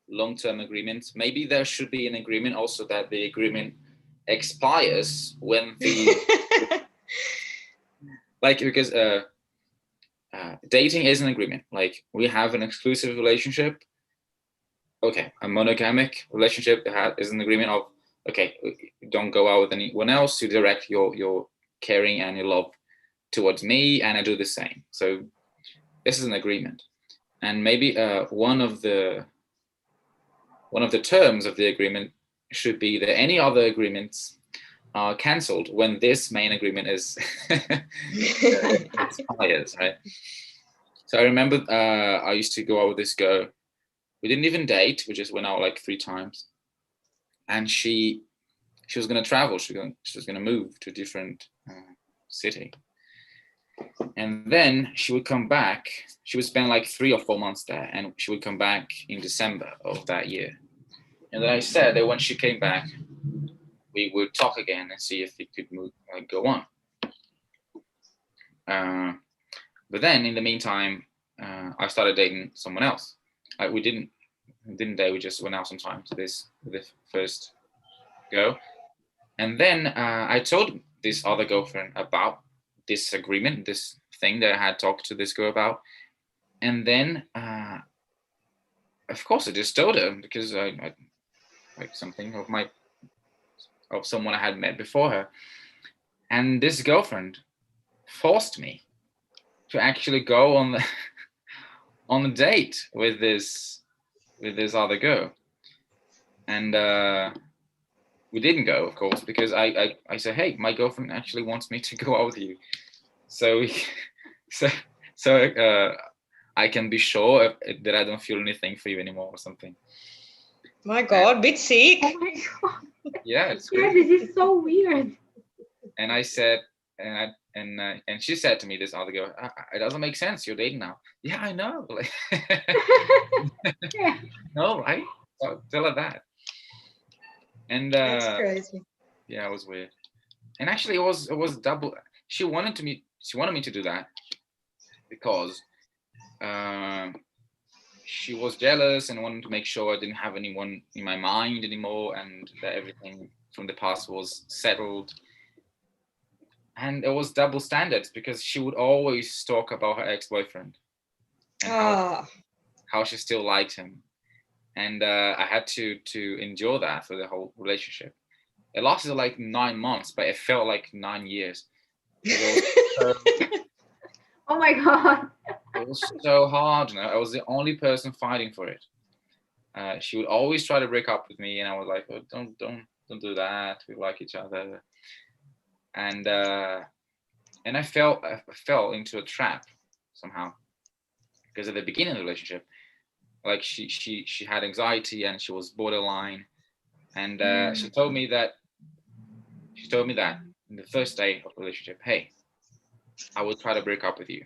long-term agreements. Maybe there should be an agreement also that the agreement expires when the like, because dating is an agreement. Like, we have an exclusive relationship. Okay, a monogamic relationship is an agreement of, okay, don't go out with anyone else. You direct your caring and your love towards me, and I do the same. So this is an agreement, and maybe one of the terms of the agreement should be that any other agreements are cancelled when this main agreement is expires, right? So I remember I used to go out with this girl. We didn't even date. We just went out like 3 times, and she was going to travel. She was going to move to a different city, and then she would come back. She would spend like 3 or 4 months there, and she would come back in December of that year. And then I said that when she came back, we would talk again and see if it could move, go on. But then in the meantime, I started dating someone else. We didn't date. We just went out sometimes with this first girl. And then I told this other girlfriend about this agreement, this thing that I had talked to this girl about. And then, of course, I just told her because I like something of someone I had met before her. And this girlfriend forced me to actually go on the on a date with this other girl. And we didn't go, of course, because I said, hey, my girlfriend actually wants me to go out with you, so I can be sure that I don't feel anything for you anymore or something. My God, bit sick. Oh my God. Yeah, it's Yeah, crazy. this is so weird. And I said, and she said to me, this other girl, it doesn't make sense. You're dating now. Yeah, I know. Like, Yeah. no, right? So tell her that. And That's crazy. yeah, it was weird. And actually, it was double. She wanted me to do that because she was jealous and wanted to make sure I didn't have anyone in my mind anymore, and that everything from the past was settled. And it was double standards because she would always talk about her ex-boyfriend and how she still liked him, and I had to endure that for the whole relationship. It lasted like 9 months, but it felt like 9 years. Oh my God. It was so hard. You know? I was the only person fighting for it. She would always try to break up with me, and I was like, oh, don't do that. We like each other. And I fell into a trap somehow, because at the beginning of the relationship, like she had anxiety and she was borderline, and she told me that in the first day of the relationship, hey, I will try to break up with you.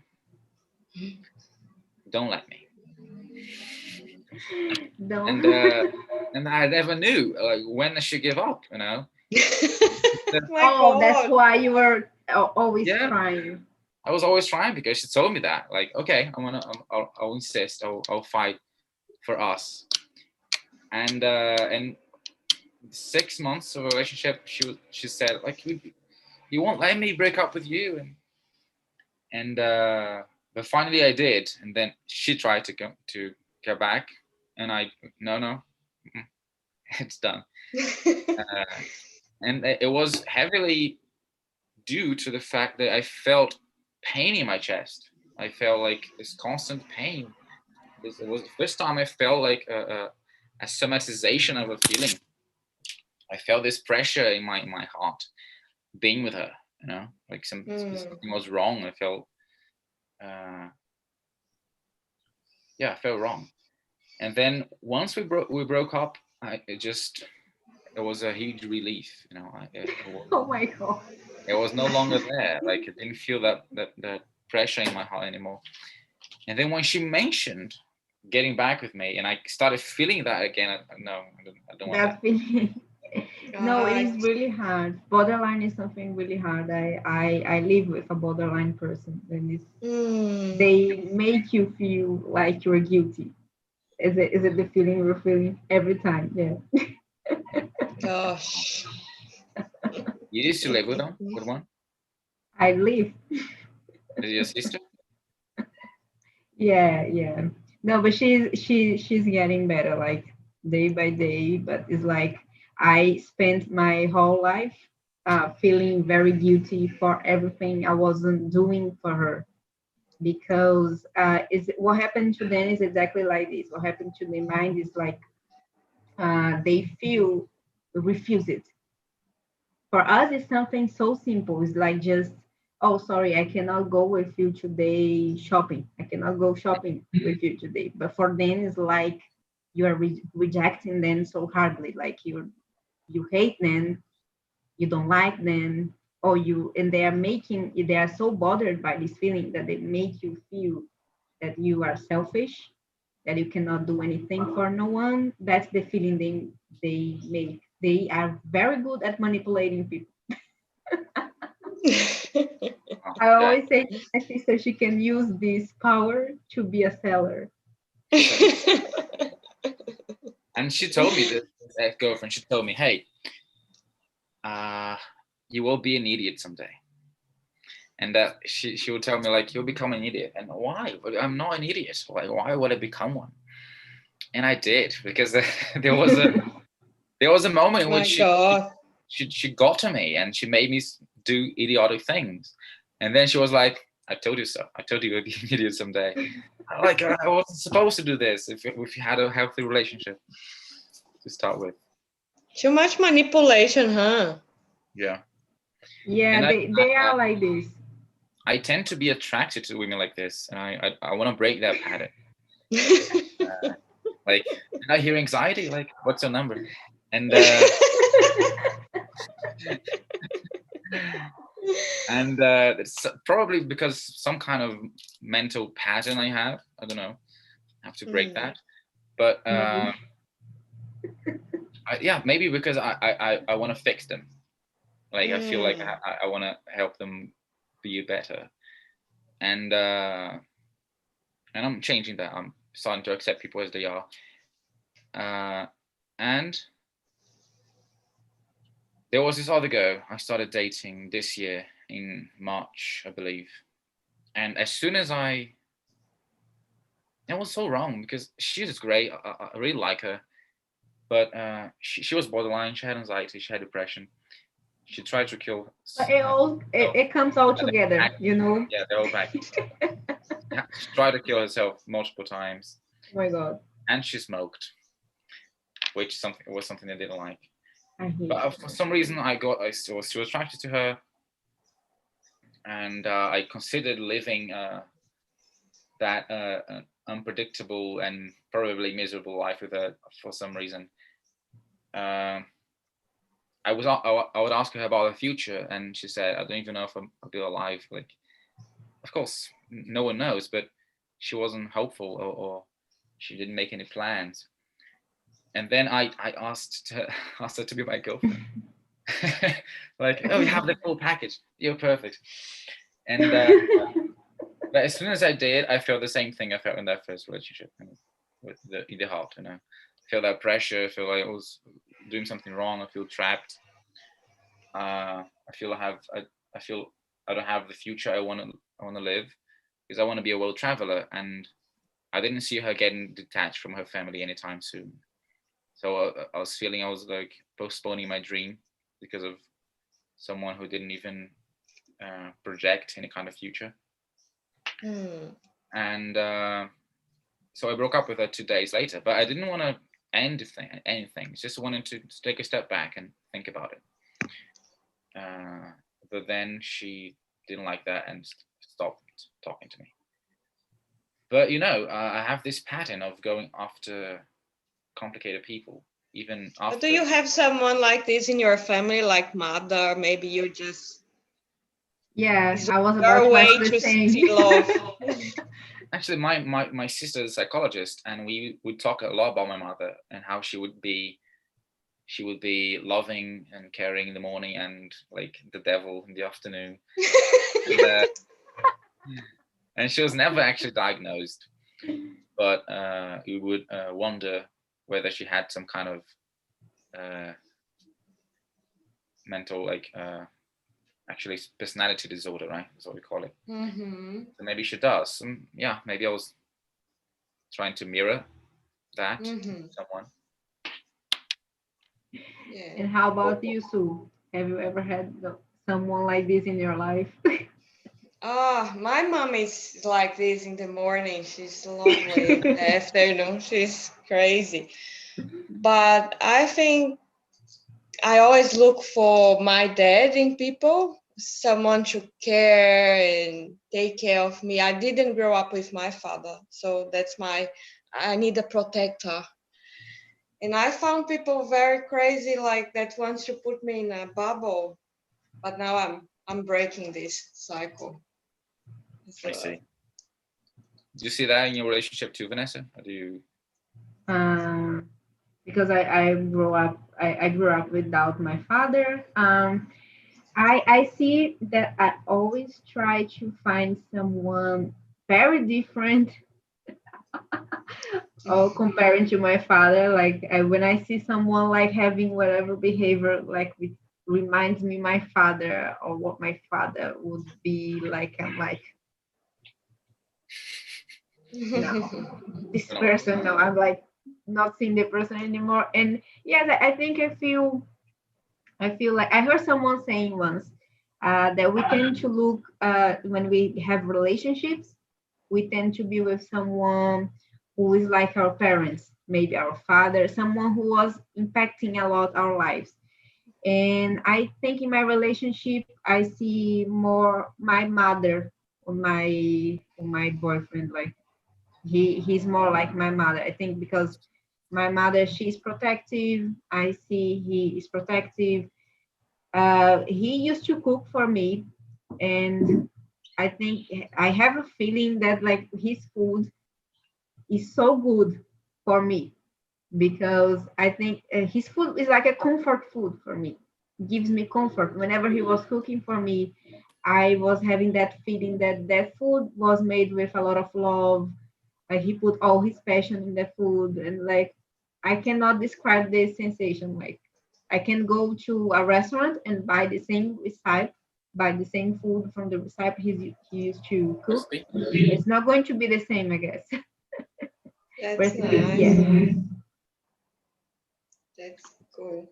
Don't let me. No. And I never knew like when I should give up, you know. Oh, that's why you were always trying. I was always trying because she told me that, like, okay, I'll insist, I'll fight for us. And 6 months of a relationship, she said, like, you won't let me break up with you, and but finally I did, and then she tried to go back, and no, it's done. And it was heavily due to the fact that I felt pain in my chest. I felt like this constant pain. It was the first time I felt like a somatization of a feeling. I felt this pressure in my heart being with her, you know, like something was wrong. I felt I felt wrong. And then once we broke up, it was a huge relief, you know. Oh my God. It was no longer there. Like, I didn't feel that pressure in my heart anymore. And then when she mentioned getting back with me, and I started feeling that again, I don't want that. No, it is God. really hard. Borderline is something really hard. I live with a borderline person, and it's, Hmm. they make you feel like you're guilty. Is it the feeling you're feeling every time? Yeah. Gosh. You used to live with them, with one? I live. Is it your sister? Yeah, yeah. No, but she's getting better like day by day, but it's like I spent my whole life feeling very guilty for everything I wasn't doing for her, because is what happened to them is exactly like this. What happened to their mind is like they feel refuse it. For us, it's something so simple. It's like just, oh, sorry, I cannot go with you today shopping. I cannot go shopping with you today. But for them, it's like you are rejecting them so hardly. Like you hate them, you don't like them, or you, and they are so bothered by this feeling that they make you feel that you are selfish, that you cannot do anything for no one. That's the feeling they make. They are very good at manipulating people. Oh, I that always say to my sister she can use this power to be a seller. so. And she told me, this ex-girlfriend, she told me, hey, uh, you will be an idiot someday. And that she would tell me like, you'll become an idiot. And why? But I'm not an idiot. Like, why would I become one? And I did, because there was a there was a moment in which My God. she got to me and she made me do idiotic things. And then she was like, I told you so. I told you you'd be an idiot someday. Like, I wasn't supposed to do this if you had a healthy relationship to start with. Too much manipulation, huh? Yeah. Yeah, And they are like this. I tend to be attracted to women like this, and I want to break that pattern. Like, I hear anxiety, like, what's your number? And it's probably because some kind of mental pattern I have. I don't know. I have to break Hmm. that. But Maybe. yeah, maybe because I want to fix them. Like, I feel like Hmm. I want to help them be better. And I'm changing that. I'm starting to accept people as they are. And there was this other girl I started dating this year in March, I believe. And as soon as it was so wrong because she was great. I really like her, but she was borderline. She had anxiety. She had depression. She tried to kill But it all herself. it comes all together, you know. Yeah, the whole package. She tried to kill herself multiple times, Oh my God, and she smoked, which was something I didn't like. I hate But for smoke. some reason, I was still attracted to her, and I considered living that unpredictable and probably miserable life with her for some reason. Uh, I would ask her about her future, and she said, "I don't even know if I'll be alive." Like, of course, no one knows, but she wasn't hopeful, or she didn't make any plans. And then I asked asked her to be my girlfriend. Like, oh, you have the full package. You're perfect. And but as soon as I did, I felt the same thing I felt in that first relationship, with in the heart. I feel that pressure. I feel like I was doing something wrong. I feel trapped. I feel I feel I don't have the future I want to live, because I want to be a world traveler, and I didn't see her getting detached from her family anytime soon. So I was feeling I was like postponing my dream because of someone who didn't even project any kind of future. Hmm. And so I broke up with her 2 days later, but I didn't want to end anything. Just wanted to take a step back and think about it. But then she didn't like that and stopped talking to me. But I have this pattern of going after complicated people, even But do after. you have someone like this in your family, like mother? Maybe you just Yeah, is I was about your to ask way the to same. see love. Actually, my sister is a psychologist, and we would talk a lot about my mother and how she would be she would be loving and caring in the morning and like the devil in the afternoon. And, and she was never actually diagnosed, but we would wonder whether she had some kind of mental, like actually personality disorder, right? That's what we call it. So maybe she does. And yeah, maybe I was trying to mirror that to someone. Yeah. And how about you, Sue? Have you ever had someone like this in your life? My mom is like this in the morning. She's lovely. In the afternoon, she's crazy. But I think I always look for my dad in people, someone to care and take care of me. I didn't grow up with my father, so I need a protector. And I found people very crazy like that wants to put me in a bubble, but now I'm breaking this cycle. I see. Do you see that in your relationship too, Vanessa? Or do you? Because I grew up without my father. I see that I always try to find someone very different or comparing to my father. Like when I see someone like having whatever behavior like it reminds me my father or what my father would be like, I'm like, no, this person, no, I'm like not seeing the person anymore. And yes, I think I feel like I heard someone saying once that we tend to look when we have relationships, we tend to be with someone who is like our parents, maybe our father, someone who was impacting a lot our lives. And I think in my relationship, I see more my mother on my boyfriend. Like he's more like my mother. I think because my mother, she's protective. I see he is protective. He used to cook for me, and I think I have a feeling that like his food is so good for me because I think his food is like a comfort food for me. Gives me comfort. Whenever he was cooking for me, I was having that feeling that that food was made with a lot of love. Like he put all his passion in the food, and like I cannot describe this sensation. Like I can go to a restaurant and buy the same recipe, buy the same food from the recipe he used to cook. It's not going to be the same, I guess. That's Recipe, nice. yeah. That's cool.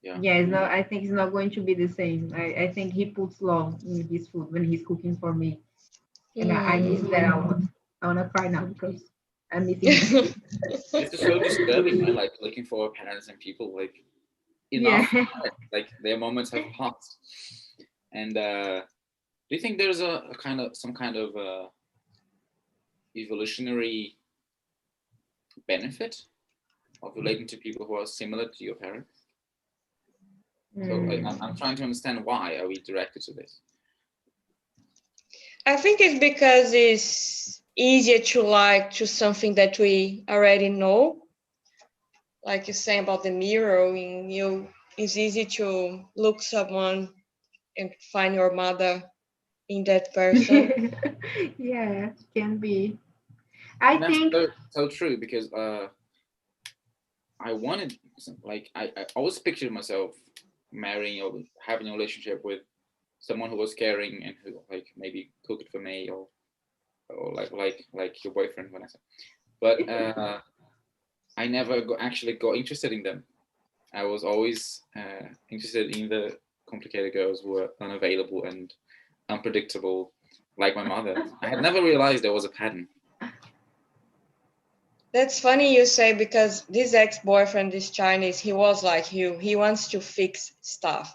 Yeah, it's not, I think it's not going to be the same. I think he puts love in his food when he's cooking for me. And I miss that a lot. I wanna cry now because I'm missing him. This is so disturbing, right? Like looking for parents and people, like enough, Yeah. like their moments have passed. And do you think there's a kind of some kind of evolutionary benefit of relating to people who are similar to your parents? So I'm trying to understand why are we directed to this? I think it's because it's easier to like to something that we already know. Like you're saying about the mirroring, it's easy to look someone and find your mother in that person. Yeah, can be. I And that's think so true because I wanted like I always pictured myself marrying or having a relationship with someone who was caring and who like maybe cooked for me or like your boyfriend, Vanessa. But I never actually got interested in them. I was always interested in the complicated girls who were unavailable and unpredictable, like my mother. I had never realized there was a pattern. That's funny you say because this ex-boyfriend, this Chinese, he was like you. He wants to fix stuff.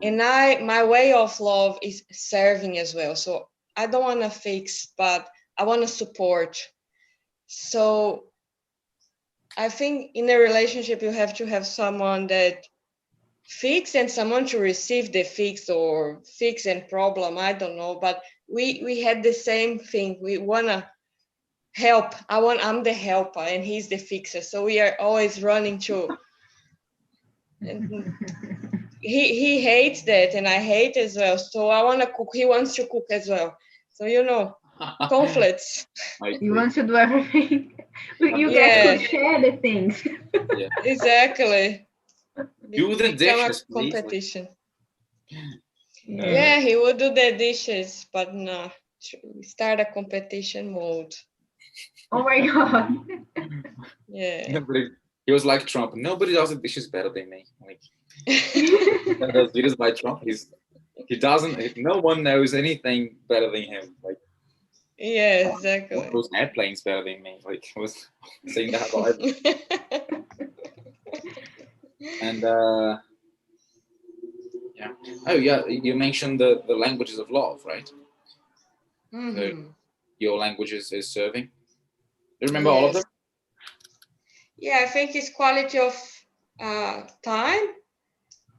And my way of love is serving as well. So I don't want to fix, but I want to support. So I think in a relationship, you have to have someone that fix and someone to receive the fix or fix and problem. I don't know, but we had the same thing. We want to help. I'm the helper and he's the fixer. So we are always running to And he hates that, and I hate as well. So I want to cook. He wants to cook as well. So conflicts. You want to do everything. You guys Yeah. could share the things. Yeah. Exactly. Do the Become dishes, a competition. Yeah. He would do the dishes, but no, start a competition mode. Oh my god. Yeah. He was like Trump. Nobody does the dishes better than me. Like those videos by Trump. He doesn't. No one knows anything better than him. Like Yeah, exactly. those airplanes better than me. Like I was saying that about everything. And yeah. Oh yeah, you mentioned the languages of love, right? So your language is serving. You remember all of them? Yeah, I think it's quality of time,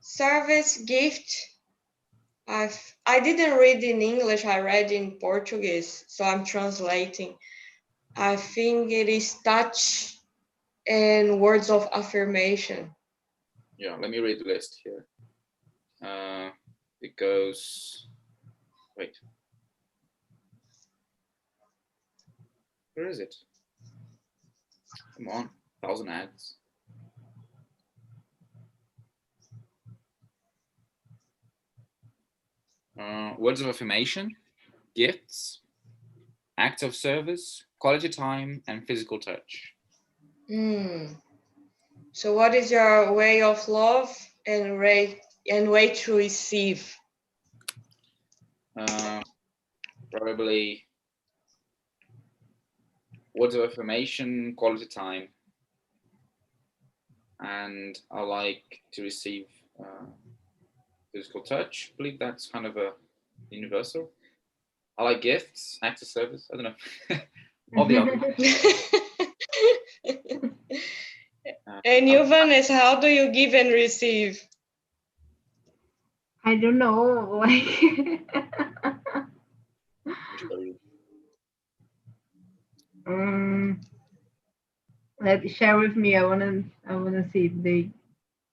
service, gift. I didn't read in English, I read in Portuguese, so I'm translating. I think it is touch and words of affirmation. Yeah, let me read the list here. It goes, wait. Where is it? Come on, 1,000 ads. Words of affirmation, gifts, acts of service, quality time, and physical touch. So what is your way of love and way to receive? Probably words of affirmation, quality time, and I like to receive physical touch. I believe that's kind of a universal. I like gifts, acts of service. I don't know. All the other. And you, Vanessa, how do you give and receive? I don't know. Like let share with me. I wanna see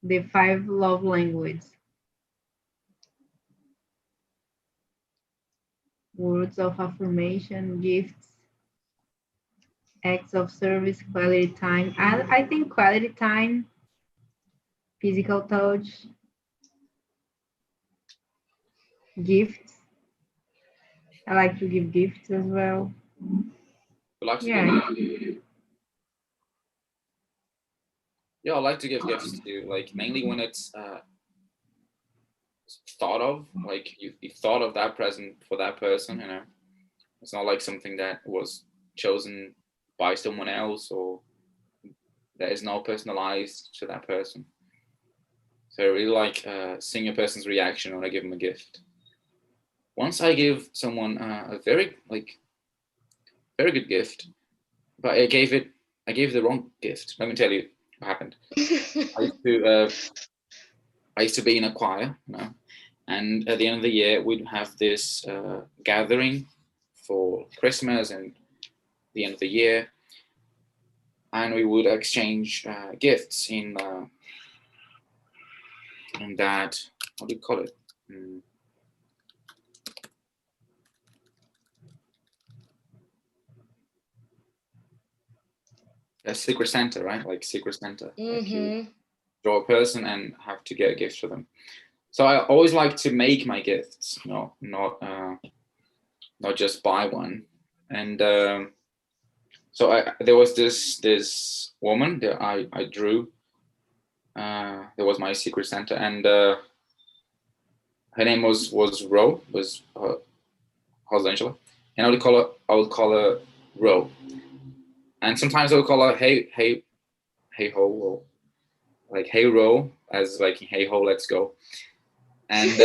the 5 love languages. Words of affirmation, gifts, acts of service, quality time. I think quality time, physical touch, gifts. I like to give gifts as well. Yeah. Yeah, I like to give gifts too. Like mainly when it's thought of, like you thought of that present for that person. You know, it's not like something that was chosen by someone else or that is not personalized to that person. So I really like seeing a person's reaction when I give them a gift. Once I give someone a very very good gift, but I gave the wrong gift. Let me tell you what happened. I used to be in a choir, you know, and at the end of the year we'd have this gathering for Christmas and the end of the year, and we would exchange gifts in that, what do you call it? A secret Santa, right? Like secret Santa. Like you draw a person and have to get a gift for them. So I always like to make my gifts, not just buy one. And so there was this woman that I drew. There was my secret Santa, and her name was Ro, was Angela, and I would call her Ro, and sometimes I would call her hey ho, like hey Ro, as like hey ho, let's go, and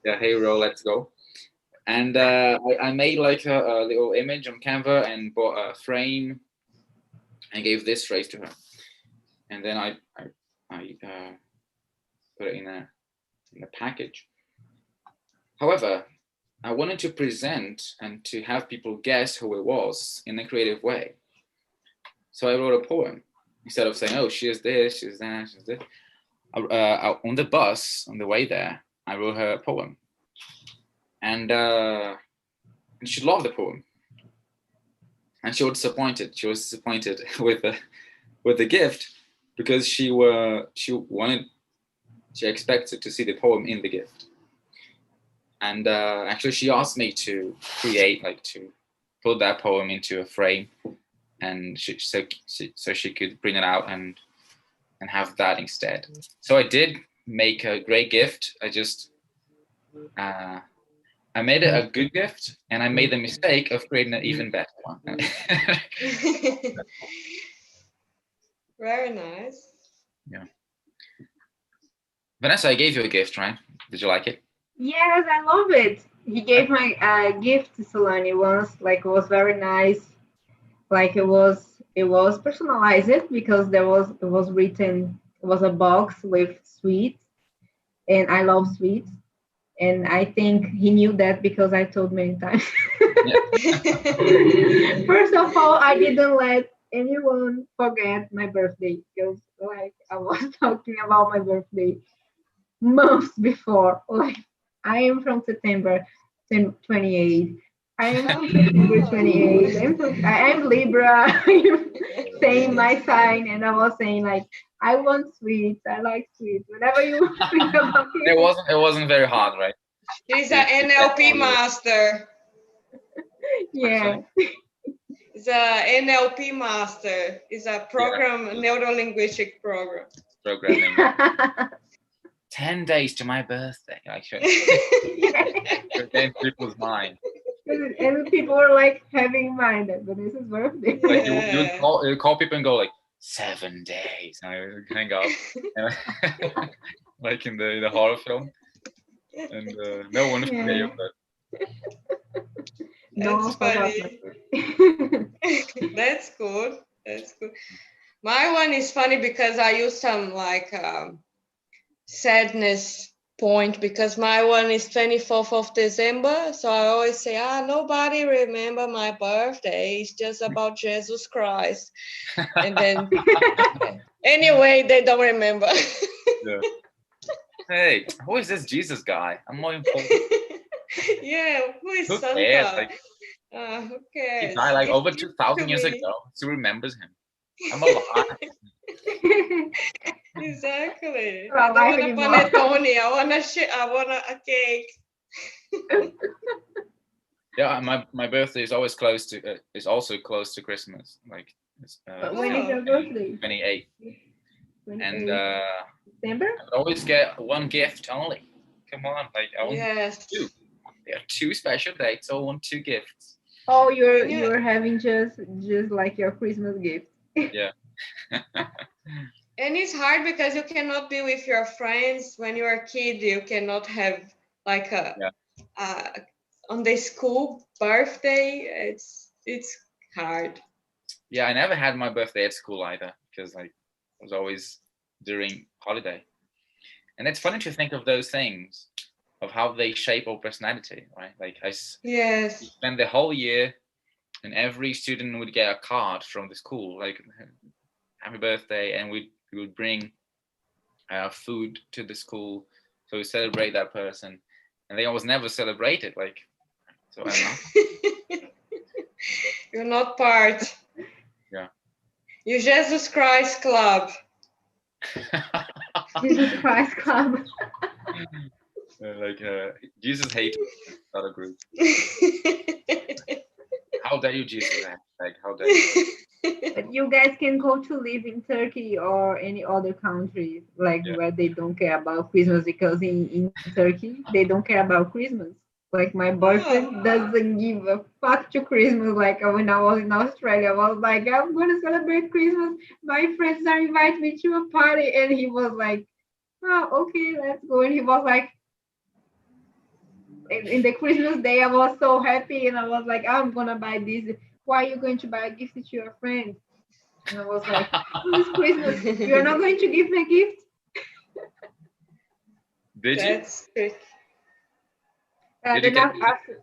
yeah, hey Ro, let's go. And I made like a little image on Canva and bought a frame and gave this phrase to her. And then I put it in a package. However, I wanted to present and to have people guess who it was in a creative way. So I wrote a poem instead of saying, "Oh, she is this, she's that, she's this." on the bus on the way there, I wrote her a poem, and she loved the poem, and she was disappointed. She was disappointed with the gift because she expected to see the poem in the gift, and actually she asked me to to put that poem into a frame, and so she could bring it out and have that instead. So I did make a great gift. I just I made it a good gift, and I made the mistake of creating an even better one. Very nice. Yeah. Vanessa, I gave you a gift, right? Did you like it? Yes, I love it. He gave my gift to Solani once. Like, it was very nice. Like, it was personalized because it was written. It was a box with sweets, and I love sweets. And I think he knew that because I told many times. First of all, I didn't let anyone forget my birthday because, like, I was talking about my birthday months before. Like, I am from September 28. I am from September 28. I'm Libra. I'm saying my sign, and I was saying, like, I want sweets. I like sweets. Whenever you think about it, it wasn't very hard, right? She's an NLP master. Yeah. It's a NLP master. It's a program, neuro-linguistic program. Programming. 10 days to my birthday, actually. Then people's mind. And people were like having in mind that Vanessa's birthday. Like you call people and go like 7 days, and I would hang up, like in the horror film, and no one forget you. That's funny. That's good. That's good. My one is funny because I use some like sadness point because my one is 24th of December. So I always say, nobody remember my birthday. It's just about Jesus Christ. And then anyway, they don't remember. Yeah. Hey, who is this Jesus guy? I'm more important. Yeah, who is who Santa? Cares? Like, who cares? He died like over 2,000 years ago. Who remembers him? I'm alive. Exactly. I don't want a panettone. I want a cake. Yeah, my birthday is always close to. Is also close to Christmas. Like, when is your birthday? 28. And December. I always get one gift only. Come on, like I want two. There are 2 special dates. So I want 2 gifts. Oh, you're having just like your Christmas gift. Yeah. And it's hard because you cannot be with your friends when you're a kid. You cannot have like on the school birthday. It's hard. Yeah, I never had my birthday at school either because like it was always during holiday. And it's funny to think of those things, of how they shape our personality, right? Like yes, spend the whole year, and every student would get a card from the school, like happy birthday, and we would bring food to the school, so we celebrate that person, and they almost never celebrate it. Like, so I'm not. You're not part. Yeah. You're Jesus Christ Club. Jesus Christ Club. Like Jesus hate other group. How dare you, Jesus? Like, how dare you? But you guys can go to live in Turkey or any other country, like where they don't care about Christmas, because in Turkey they don't care about Christmas. Like, my boyfriend doesn't give a fuck to Christmas. Like, when I was in Australia, I was like, I'm gonna celebrate Christmas. My friends are inviting me to a party, and he was like, oh, okay, let's go. And he was like, in the Christmas day, I was so happy, and I was like, I'm gonna buy this. Why are you going to buy a gift to your friends? And I was like, it's Christmas. You're not going to give me a gift? Did you? That's tricky. Then after,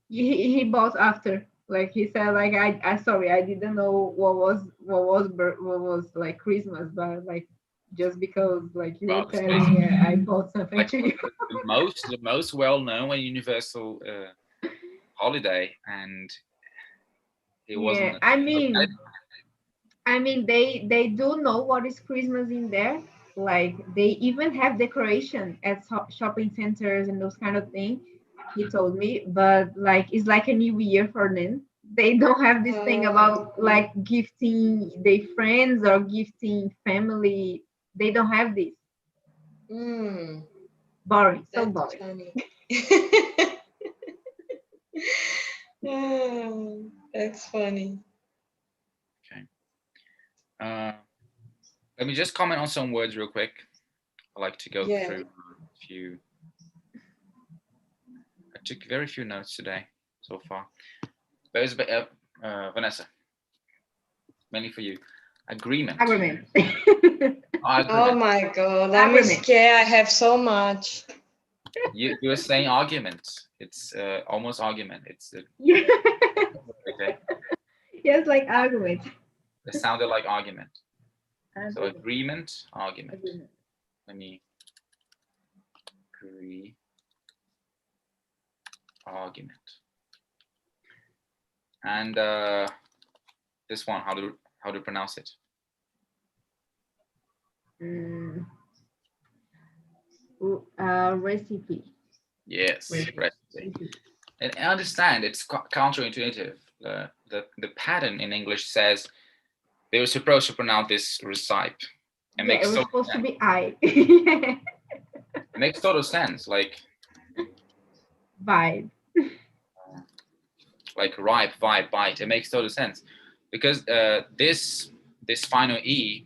he bought after. Like, he said, like, I sorry, I didn't know what was like Christmas, but like just because like you were Well, telling me I bought something like to you. the most well-known and universal holiday, and it Yeah, wasn't. I mean they do know what is Christmas in there. Like they even have decoration at shopping centers and those kind of thing. He told me, but like it's like a new year for them. They don't have this thing about like gifting their friends or gifting family. They don't have this. Mm, Boring, so that's boring. funny. Oh, that's funny. Okay. Let me just comment on some words real quick. I like to go Yeah. through a few. I took very few notes today so far. There's Vanessa, mainly for you. Agreement. Agreement. Oh my God, I'm Agreement. scared. I have so much. You were saying argument. It's almost argument. It's Yeah. okay. Yes, like argument. It sounded like argument. So Agreement. agreement, argument. Agreement. Let me agree. Argument. And this one, how to pronounce it? Recipe. Yes, Recipe. recipe. And I understand it's counterintuitive. The pattern in English says they were supposed to pronounce this recipe. It was supposed to be I. It makes total sense. Like Vibe. Like ripe, vibe, bite. It makes total sense because this final e.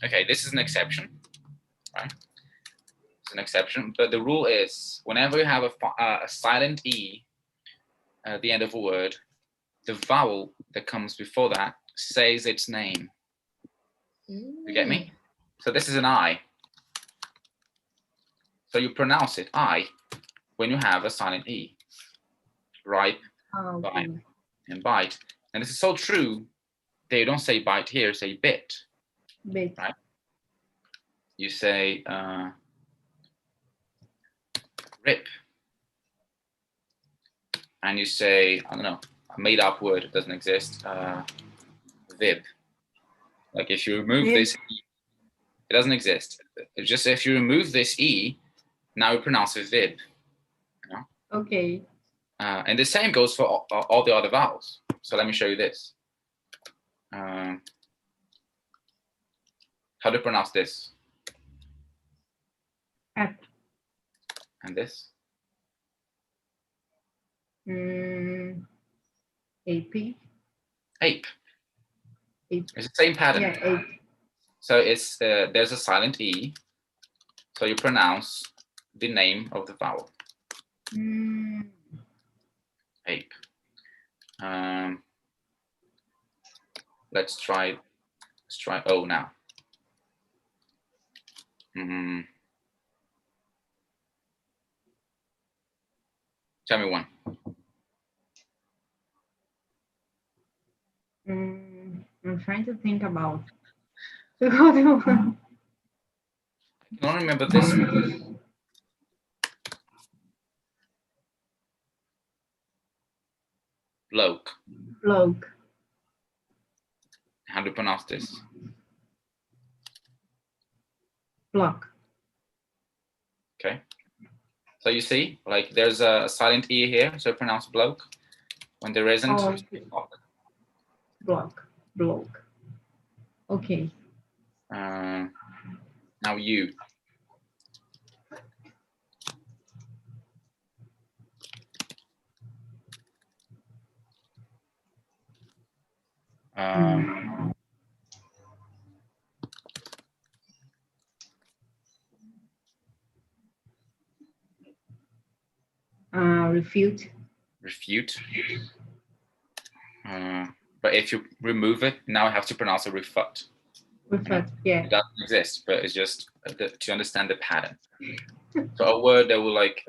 Okay, this is an exception, right? It's an exception, but the rule is whenever you have a silent e at the end of a word, the vowel that comes before that says its name. You get me? So this is an I. So you pronounce it I when you have a silent e. Ripe, vibe, and bite. And this is so true. They don't say bite here, say bit. Bit. Right? You say rip. And you say, I don't know, a made up word, it doesn't exist, vib. Like if you remove this E, it doesn't exist. It's just if you remove this E, now you pronounce it vib. You know? Okay. And the same goes for all the other vowels. So let me show you this. How to pronounce this? App. And this? AP. Ape. It's the same pattern. Yeah, ape. So it's there's a silent E. So you pronounce the name of the vowel. Ape. Let's try O now. Tell me one. I'm trying to think about the other one. I don't remember this one. Bloke. Bloke. How do you pronounce this? Block. Okay. So you see, like there's a silent E here, so pronounce bloke. When there isn't, block. Bloke. Okay. Now you. Refute. Refute. But if you remove it, now I have to pronounce a refute. Refute, yeah. It doesn't exist, but it's just to understand the pattern. So a word that will like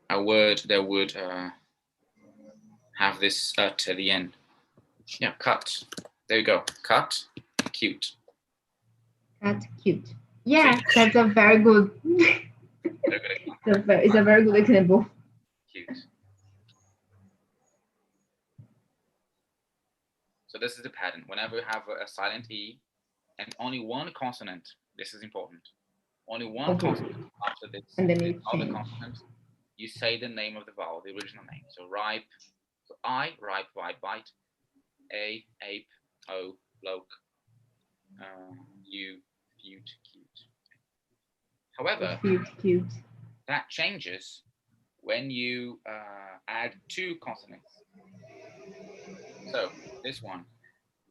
a word that would have this at the end. Yeah, cut. There you go. Cut, cute. Cut, cute. Yeah, See? that's a very good. Very good example. It's a very good example. Cute. So this is the pattern. Whenever you have a silent E and only one consonant, this is important. Only one consonant after this, and then you other change. consonant, you say the name of the vowel, the original name. So ripe, so I, ripe, white, bite. A, ape, O, bloke. U, cute, cute. However, cute. that changes when you add two consonants. So this one,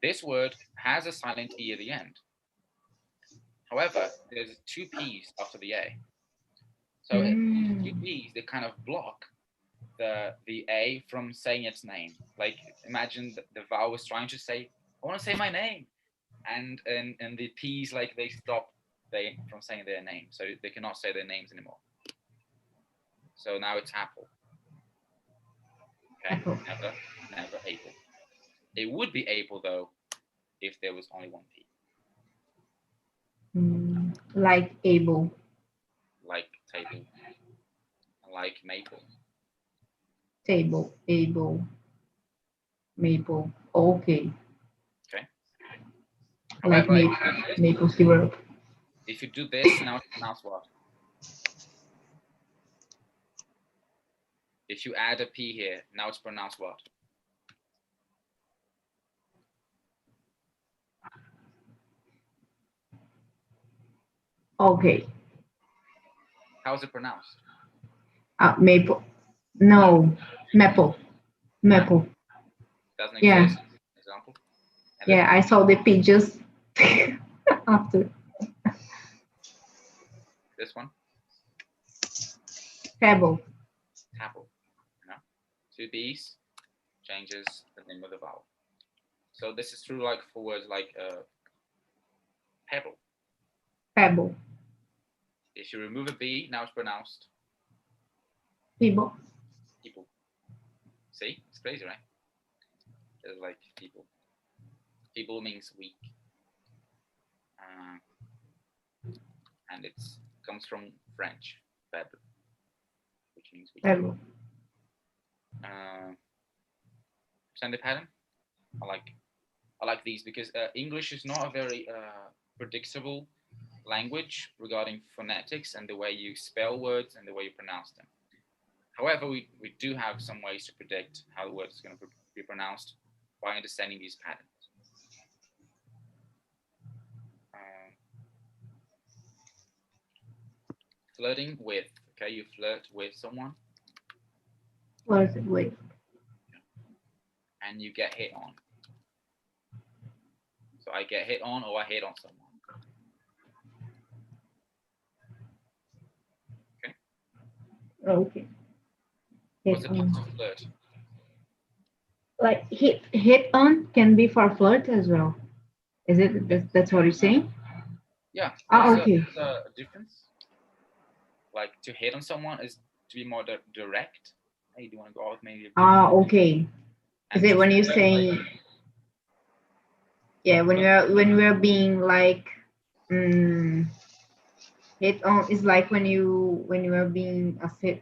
this word has a silent E at the end. However, there's two P's after the A. So two P's, they kind of block the A from saying its name. Like imagine the vowel is trying to say, I want to say my name. And the P's, like they stop from saying their name. So they cannot say their names anymore. So now it's apple. Okay, apple. Never apple. It would be apple though, if there was only one P. Like able. Like table. Like maple. Table, able, maple. Okay. Okay. Like maple syrup. If you do this, now it's pronounced what? If you add a P here, now it's pronounced what? Okay. How is it pronounced? Maple. No, maple. Maple. Doesn't exist. Example. And yeah, I saw the P just after. This one. Pebble. Apple. You know? Two B's changes the name of the vowel. So this is true like for words like pebble. Pebble. If you remove a B, now it's pronounced people. People. See, it's crazy, right? It's like people. People means weak, and it comes from French, pebble, which means weak. Pebble. Send the pattern. I like these because English is not a very predictable language regarding phonetics and the way you spell words and the way you pronounce them. However, we do have some ways to predict how the word is going to be pronounced by understanding these patterns. Flirting with, okay, you flirt with someone. Flirted with. And you get hit on. So I get hit on or I hit on someone. Okay. What's the difference of flirt? Like hit on can be for flirt as well. Is it? That's what you're saying? Yeah. Okay. There's a difference. Like to hit on someone is to be more direct. Hey, do you want to go out maybe? Okay. Is it when you say? Like, yeah, when we're being like hit on is like when you are being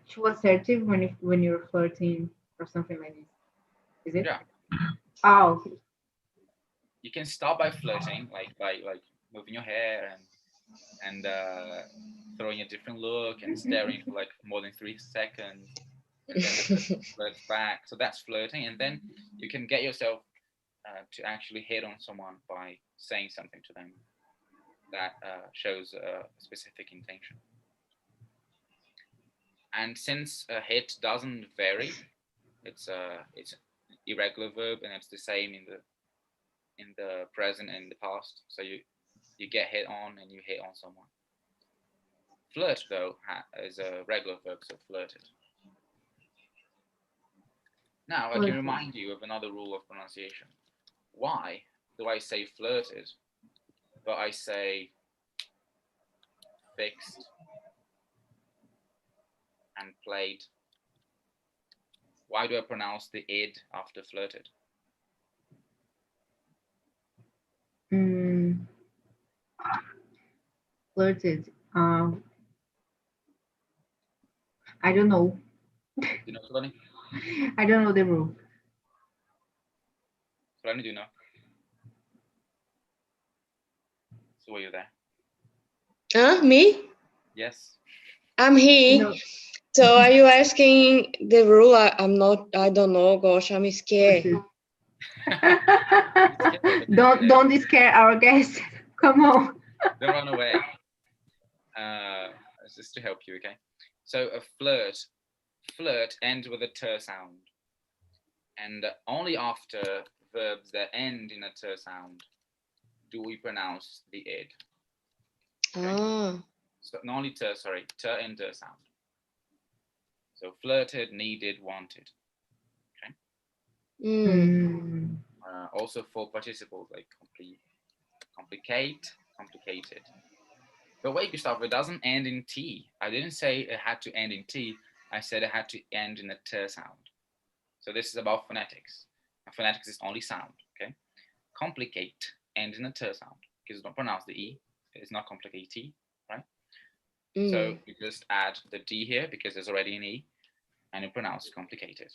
too assertive when you're flirting or something like this. Is it? Yeah. Okay. You can start by flirting, like by moving your hair and throwing a different look and staring for like more than 3 seconds. And then the person flirts back. So that's flirting, and then you can get yourself to actually hit on someone by saying something to them that shows a specific intention. And since a hit doesn't vary, it's irregular verb, and it's the same in the present and the past. So you get hit on and you hit on someone. Flirt though is a regular verb, so flirted. Now I can remind you of another rule of pronunciation. Why do I say flirted, but I say fixed and played? Why do I pronounce the id after flirted? Flirted. I don't know. You know, Solani? I don't know the rule. Solani, do you know? So were you there? Me? Yes. I'm he. No. So are you asking the rule? I'm not. I don't know. Gosh, I'm scared. Don't scare our guests. Come on. Don't run away. It's just to help you, okay? So a flirt ends with a t sound, and only after verbs that end in a t sound do we pronounce the id. Okay? Ah. So not only t, sorry, t and d sound. So flirted, needed, wanted. Okay. Also for participles like complicate, complicated. But wait, Gustavo, it doesn't end in T. I didn't say it had to end in T. I said it had to end in a T sound. So this is about phonetics. And phonetics is only sound, okay? Complicate ends in a T sound because you don't pronounce the E. It's not complicate T, right? So you just add the D here because there's already an E and you pronounce complicated.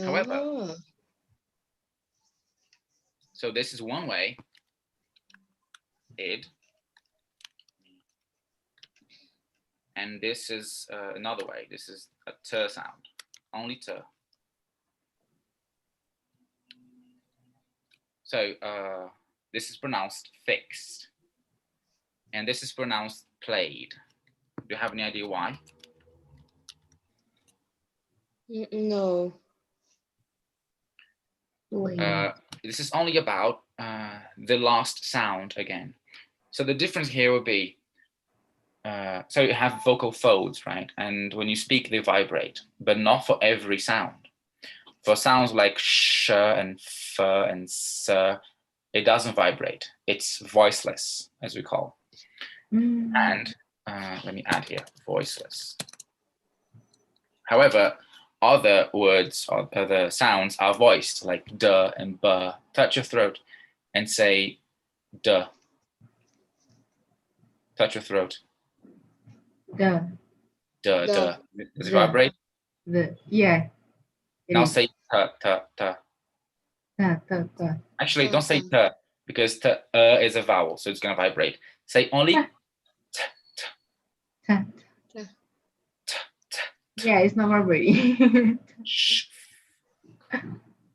However, so this is one way, id, and this is another way. This is a t sound, only t. So this is pronounced fixed, and this is pronounced played. Do you have any idea why? No. This is only about the last sound again. So the difference here would be, so you have vocal folds, right? And when you speak, they vibrate, but not for every sound. For sounds like sh and f and s, it doesn't vibrate. It's voiceless, as we call. And let me add here, voiceless. However, other words or other sounds are voiced, like duh and buh. Touch your throat and say duh. Touch your throat. Duh. Duh, duh. Does it vibrate? Yeah. Now say ta, ta, ta. Actually, don't say ta because ta is a vowel, so it's going to vibrate. Say only ta, ta. Yeah, it's not vibrating.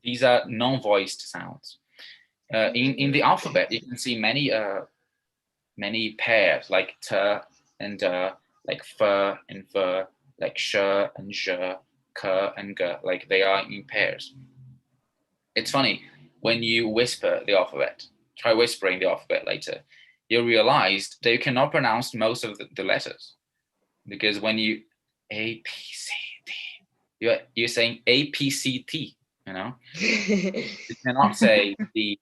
These are non-voiced sounds. In the alphabet, you can see many pairs, like t and like f and v, like sh and zh, k and g, like they are in pairs. It's funny, when you whisper the alphabet, try whispering the alphabet later, you'll realize that you cannot pronounce most of the letters. Because when you A, P, C, D, you're saying A, P, C, T, you know? You cannot say the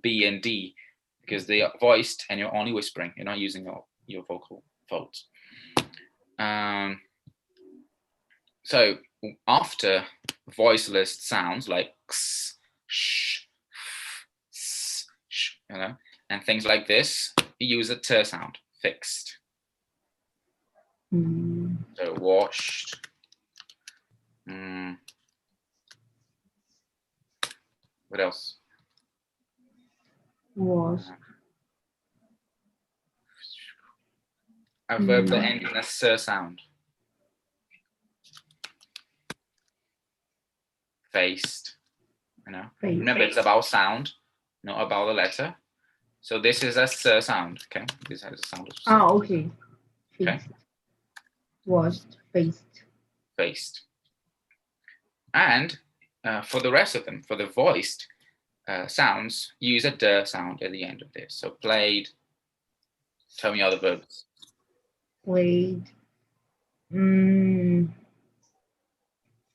B and D because they are voiced and you're only whispering. You're not using your vocal folds. So after voiceless sounds like x, sh, s, sh, you know, and things like this, you use a t sound, fixed. So washed. What else? Washed. A verb that ends in a s sound. Faced. You know. Remember, it's about sound, not about the letter. So this is a s sound. Okay. This has a sound of s. Oh, okay. Okay. Washed, faced. Faced. And for the rest of them, for the voiced sounds, use a d sound at the end of this. So played. Tell me other verbs. Played.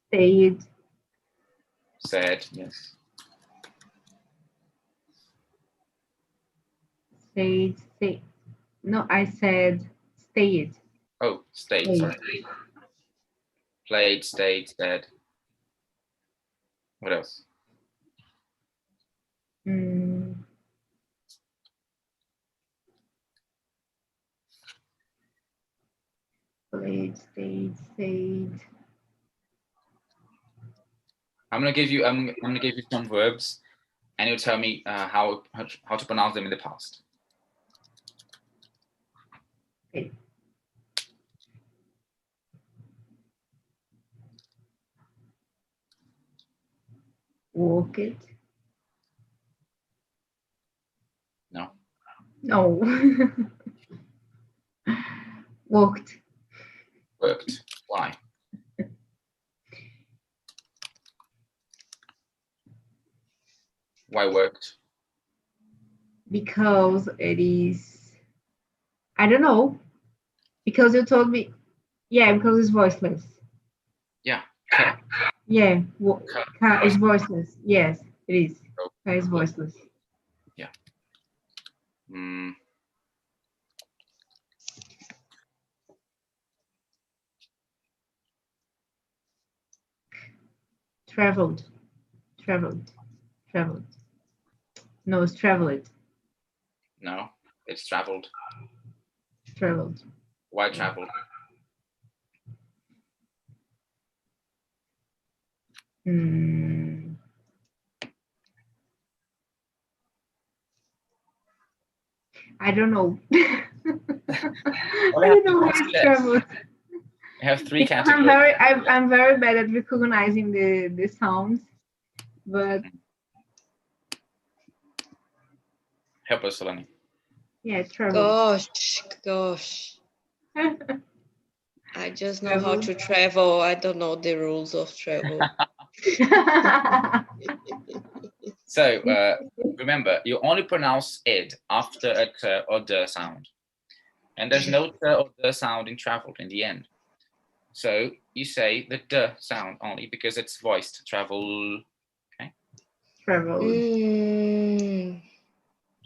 Stayed. Said, yes. Stayed. No, I said stayed. Oh, stayed, sorry. Played, stayed, said. What else? stayed. I'm gonna give you some verbs, and you'll tell me how to pronounce them in the past. Okay. Walk it. No. No. Walked. Worked. Why? Why worked? Because it is, I don't know. Because you told me, yeah, because it's voiceless. Yeah. Yeah, ka is voiceless. Yes, it is. Ka is voiceless. Yeah. Traveled. No, it's traveled. No, it's traveled. Traveled. Why traveled? I don't know. I don't know why it's traveled. I have three categories. I'm very bad at recognizing the sounds, but help us, Solani. Yeah, travel. Gosh. I just know how to travel. I don't know the rules of travel. So remember, you only pronounce id after a t or d sound, and there's no t or d sound in traveled in the end. So you say the d sound only because it's voiced. Travel. Okay. Traveled.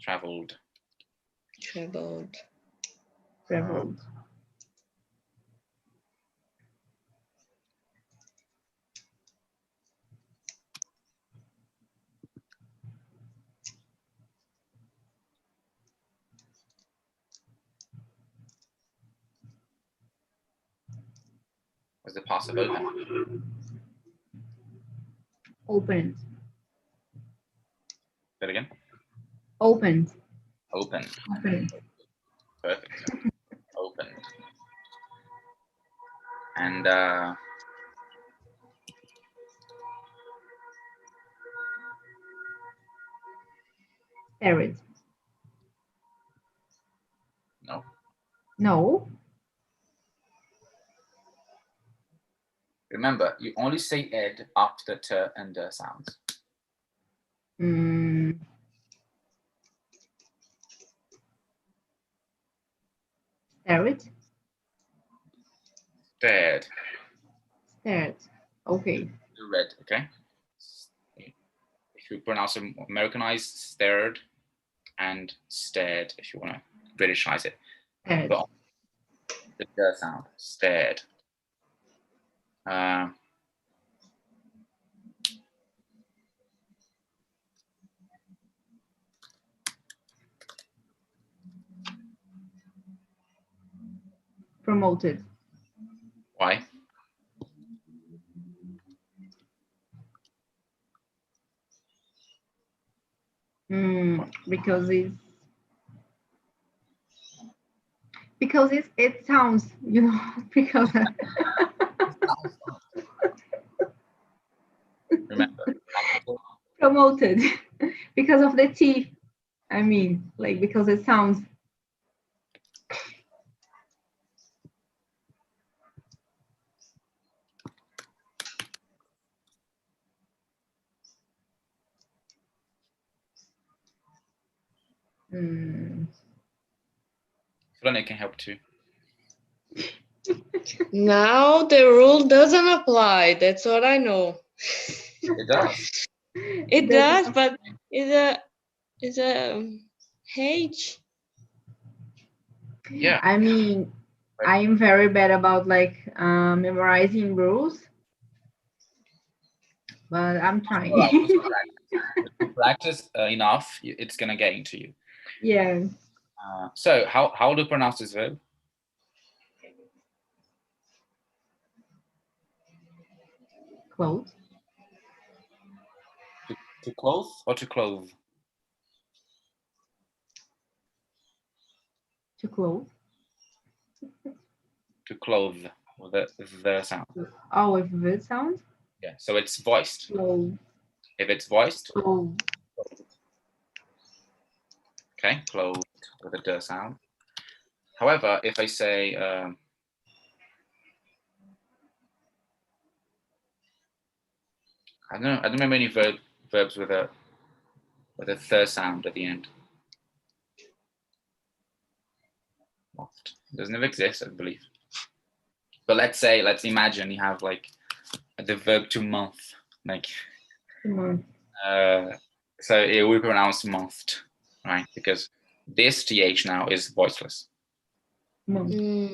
Traveled. Was the passive open? Opened. Say it again. Opened. Open. Perfect. Opened. And Stared. No. No. Remember, you only say ed after t and d sounds. Stared. Stared. Okay. Read. Okay. If you pronounce it Americanized, stared, and stared. If you want to Britishize it. But the d sound. Stared. Promoted. Why? Because it sounds, because Remember. Promoted because of the teeth. I mean, like, because it sounds. Solani can help too. Now the rule doesn't apply. That's what I know. It does. It does, but it's a H. Yeah. I mean, I'm very bad about like memorizing rules, but I'm trying. If you practice enough, it's gonna get into you. Yeah. So how do you pronounce this verb? Clothes. To clothe or to clothe? To clothe. To clothe with the sound. Oh, with the sound. Yeah. So it's voiced. Clothe. If it's voiced. Clothe. Okay, clothed with a d sound. However, if I say I don't remember any verbs with a th sound at the end. Moft. It doesn't exist, I believe. But let's imagine you have like the verb to month, like so it will be pronounced mouthed, right? Because this th now is voiceless. Okay.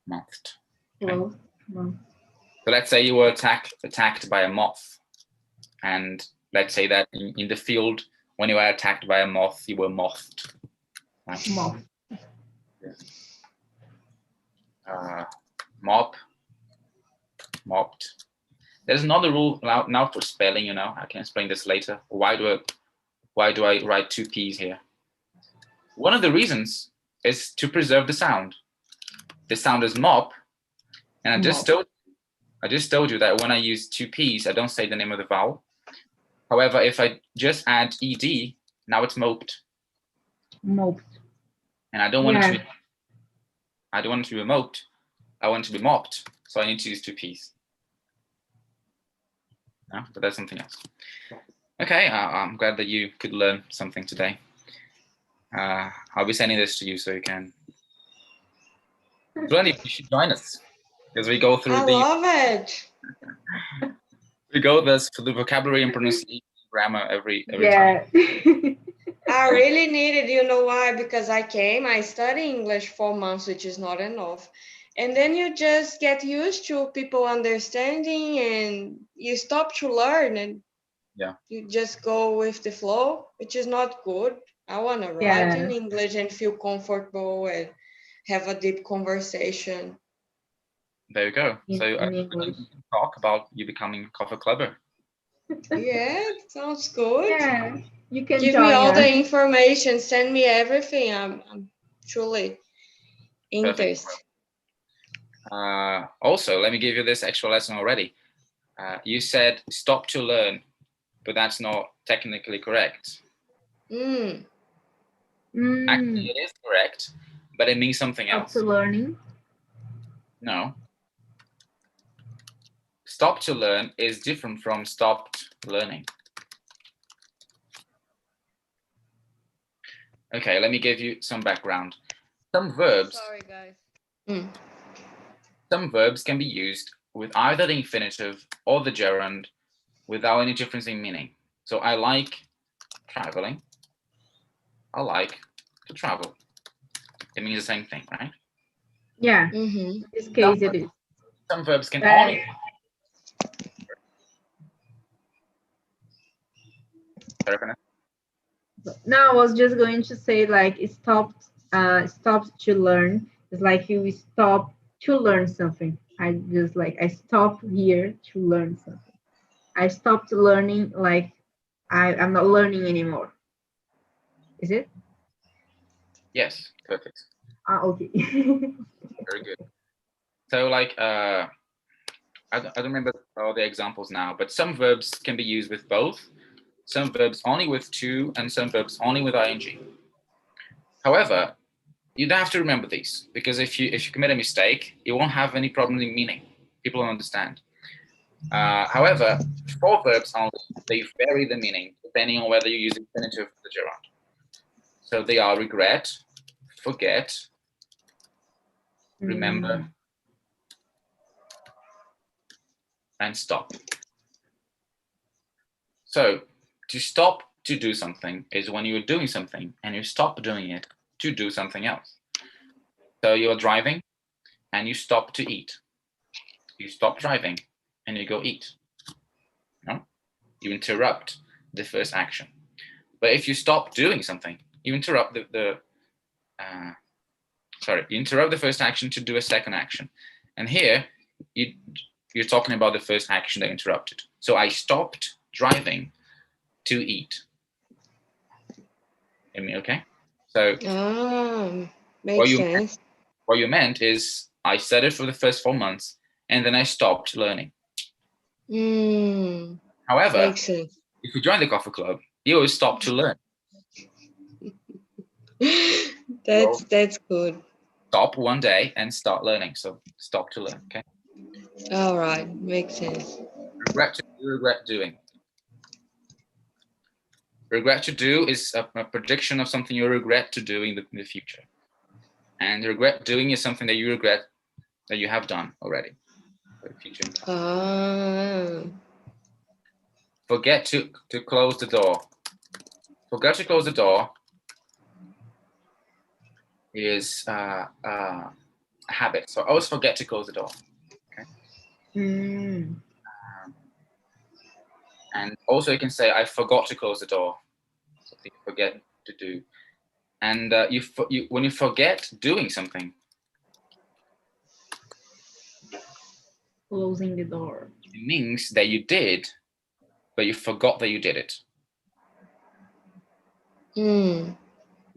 Mouthed. Clothes. So let's say you were attacked by a moth, and let's say that in the field, when you were attacked by a moth, you were mothed. Right? Moth. Mop, mopped. There's another rule now for spelling. You know, I can explain this later. Why do I write two p's here? One of the reasons is to preserve the sound. The sound is mop, and I just told you that when I use two p's, I don't say the name of the vowel. However, if I just add ed, now it's moped. Moped. And I don't want it to be. I don't want it to be moped. I want it to be mopped. So I need to use two p's. No, but that's something else. Okay, I'm glad that you could learn something today. I'll be sending this to you so you can. Glenny, you should join us as we go through I love it. We go through the vocabulary and pronunciation, grammar every time. I really needed, you know why? Because I studied English 4 months, which is not enough. And then you just get used to people understanding and you stop to learn and you just go with the flow, which is not good. I want to write in English and feel comfortable and have a deep conversation. There you go. So you can talk about you becoming a coffee clubber. Yeah, sounds good. Yeah, you can give me all the information, send me everything. I'm truly interested. Also, let me give you this extra lesson already. You said stop to learn, but that's not technically correct. Actually, it is correct, but it means something else. Stop to learning? No. Stop to learn is different from stopped learning. Okay, let me give you some background. Some verbs. Sorry, guys. Some verbs can be used with either the infinitive or the gerund without any difference in meaning. So I like traveling. I like to travel. It means the same thing, right? Yeah. In this case, it is. Some verbs can only. No, I was just going to say like it stopped to learn. It's like you stop to learn something. I stopped here to learn something. I stopped learning, like I'm not learning anymore. Is it? Yes, perfect. Okay. Very good. So like I don't remember all the examples now, but some verbs can be used with both. Some verbs only with to, and some verbs only with ing. However, you don't have to remember these, because if you commit a mistake, it won't have any problem in meaning. People don't understand. However, for verbs only, they vary the meaning depending on whether you use infinitive or the gerund. So they are regret, forget, remember, and stop. So to stop to do something is when you're doing something and you stop doing it to do something else. So you're driving and you stop to eat. You stop driving and you go eat. No? You interrupt the first action. But if you stop doing something, you interrupt you interrupt the first action to do a second action. And here you're talking about the first action that interrupted. So I stopped driving to eat. I mean, okay. So makes sense. What you meant is I said it for the first 4 months, and then I stopped learning. However, makes sense. If you join the coffee club, you always stop to learn. That's good. Stop one day and start learning. So stop to learn. Okay. All right, makes sense. Regret doing. Regret to do is a prediction of something you regret to do in the future. And regret doing is something that you regret that you have done already. For the future. Forget to close the door. Forget to close the door is a habit. So I always forget to close the door. Okay. And also you can say, I forgot to close the door. Something you forget to do. And when you forget doing something. Closing the door. It means that you did, but you forgot that you did it.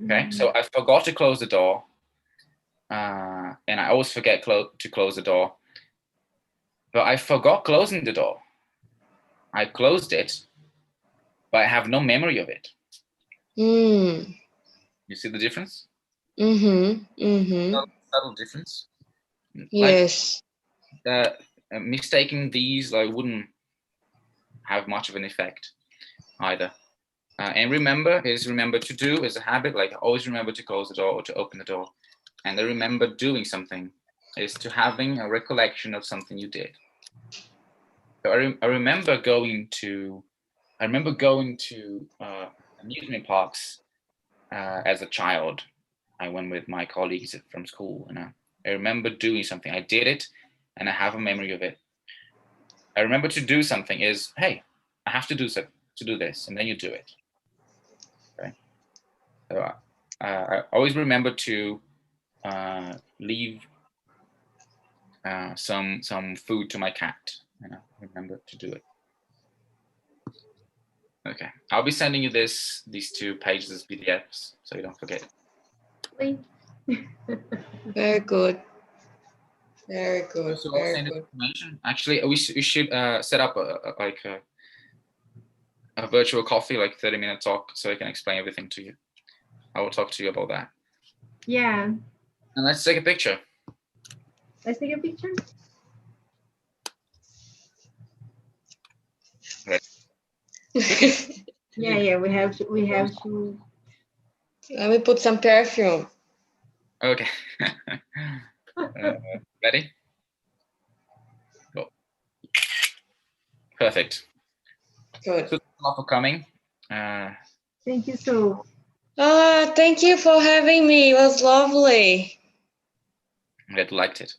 Okay, so I forgot to close the door. And I always forget to close the door. But I forgot closing the door. I closed it, but I have no memory of it. You see the difference? Subtle difference. Yes. Like, mistaking these wouldn't have much of an effect either. And remember to do is a habit. Like always remember to close the door or to open the door. And the remember doing something is to having a recollection of something you did. So I remember going to amusement parks as a child. I went with my colleagues from school, and I remember doing something. I did it, and I have a memory of it. I remember to do something is, hey, I have to do this, and then you do it. Okay. So I always remember to leave some food to my cat. Remember to do it. Okay, I'll be sending you these 2 pages as PDFs, so you don't forget. Very good. Very good. So very I'll send good. Information. Actually, we should set up a virtual coffee, like 30-minute talk, so I can explain everything to you. I will talk to you about that. Yeah. And let's take a picture. Let's take a picture. Yeah, we have to. Let me put some perfume. Okay. Ready? Go. Perfect. Good. So, thanks a lot for coming. Thank you so. Thank you for having me. It was lovely. I'm glad you liked it.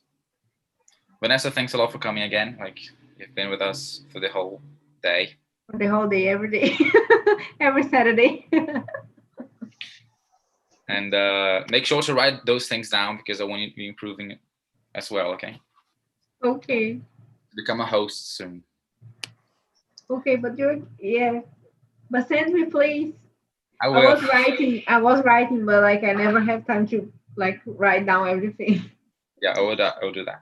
Vanessa, thanks a lot for coming again. Like you've been with us for the whole day. For the whole day, every day, every Saturday. And make sure to write those things down because I want you to be improving it as well. Okay. Okay. Become a host soon. Okay, but but send me, please. I will. I was writing, but like I never have time to like write down everything. Yeah, I will do that.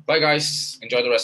Bye, guys. Enjoy the rest.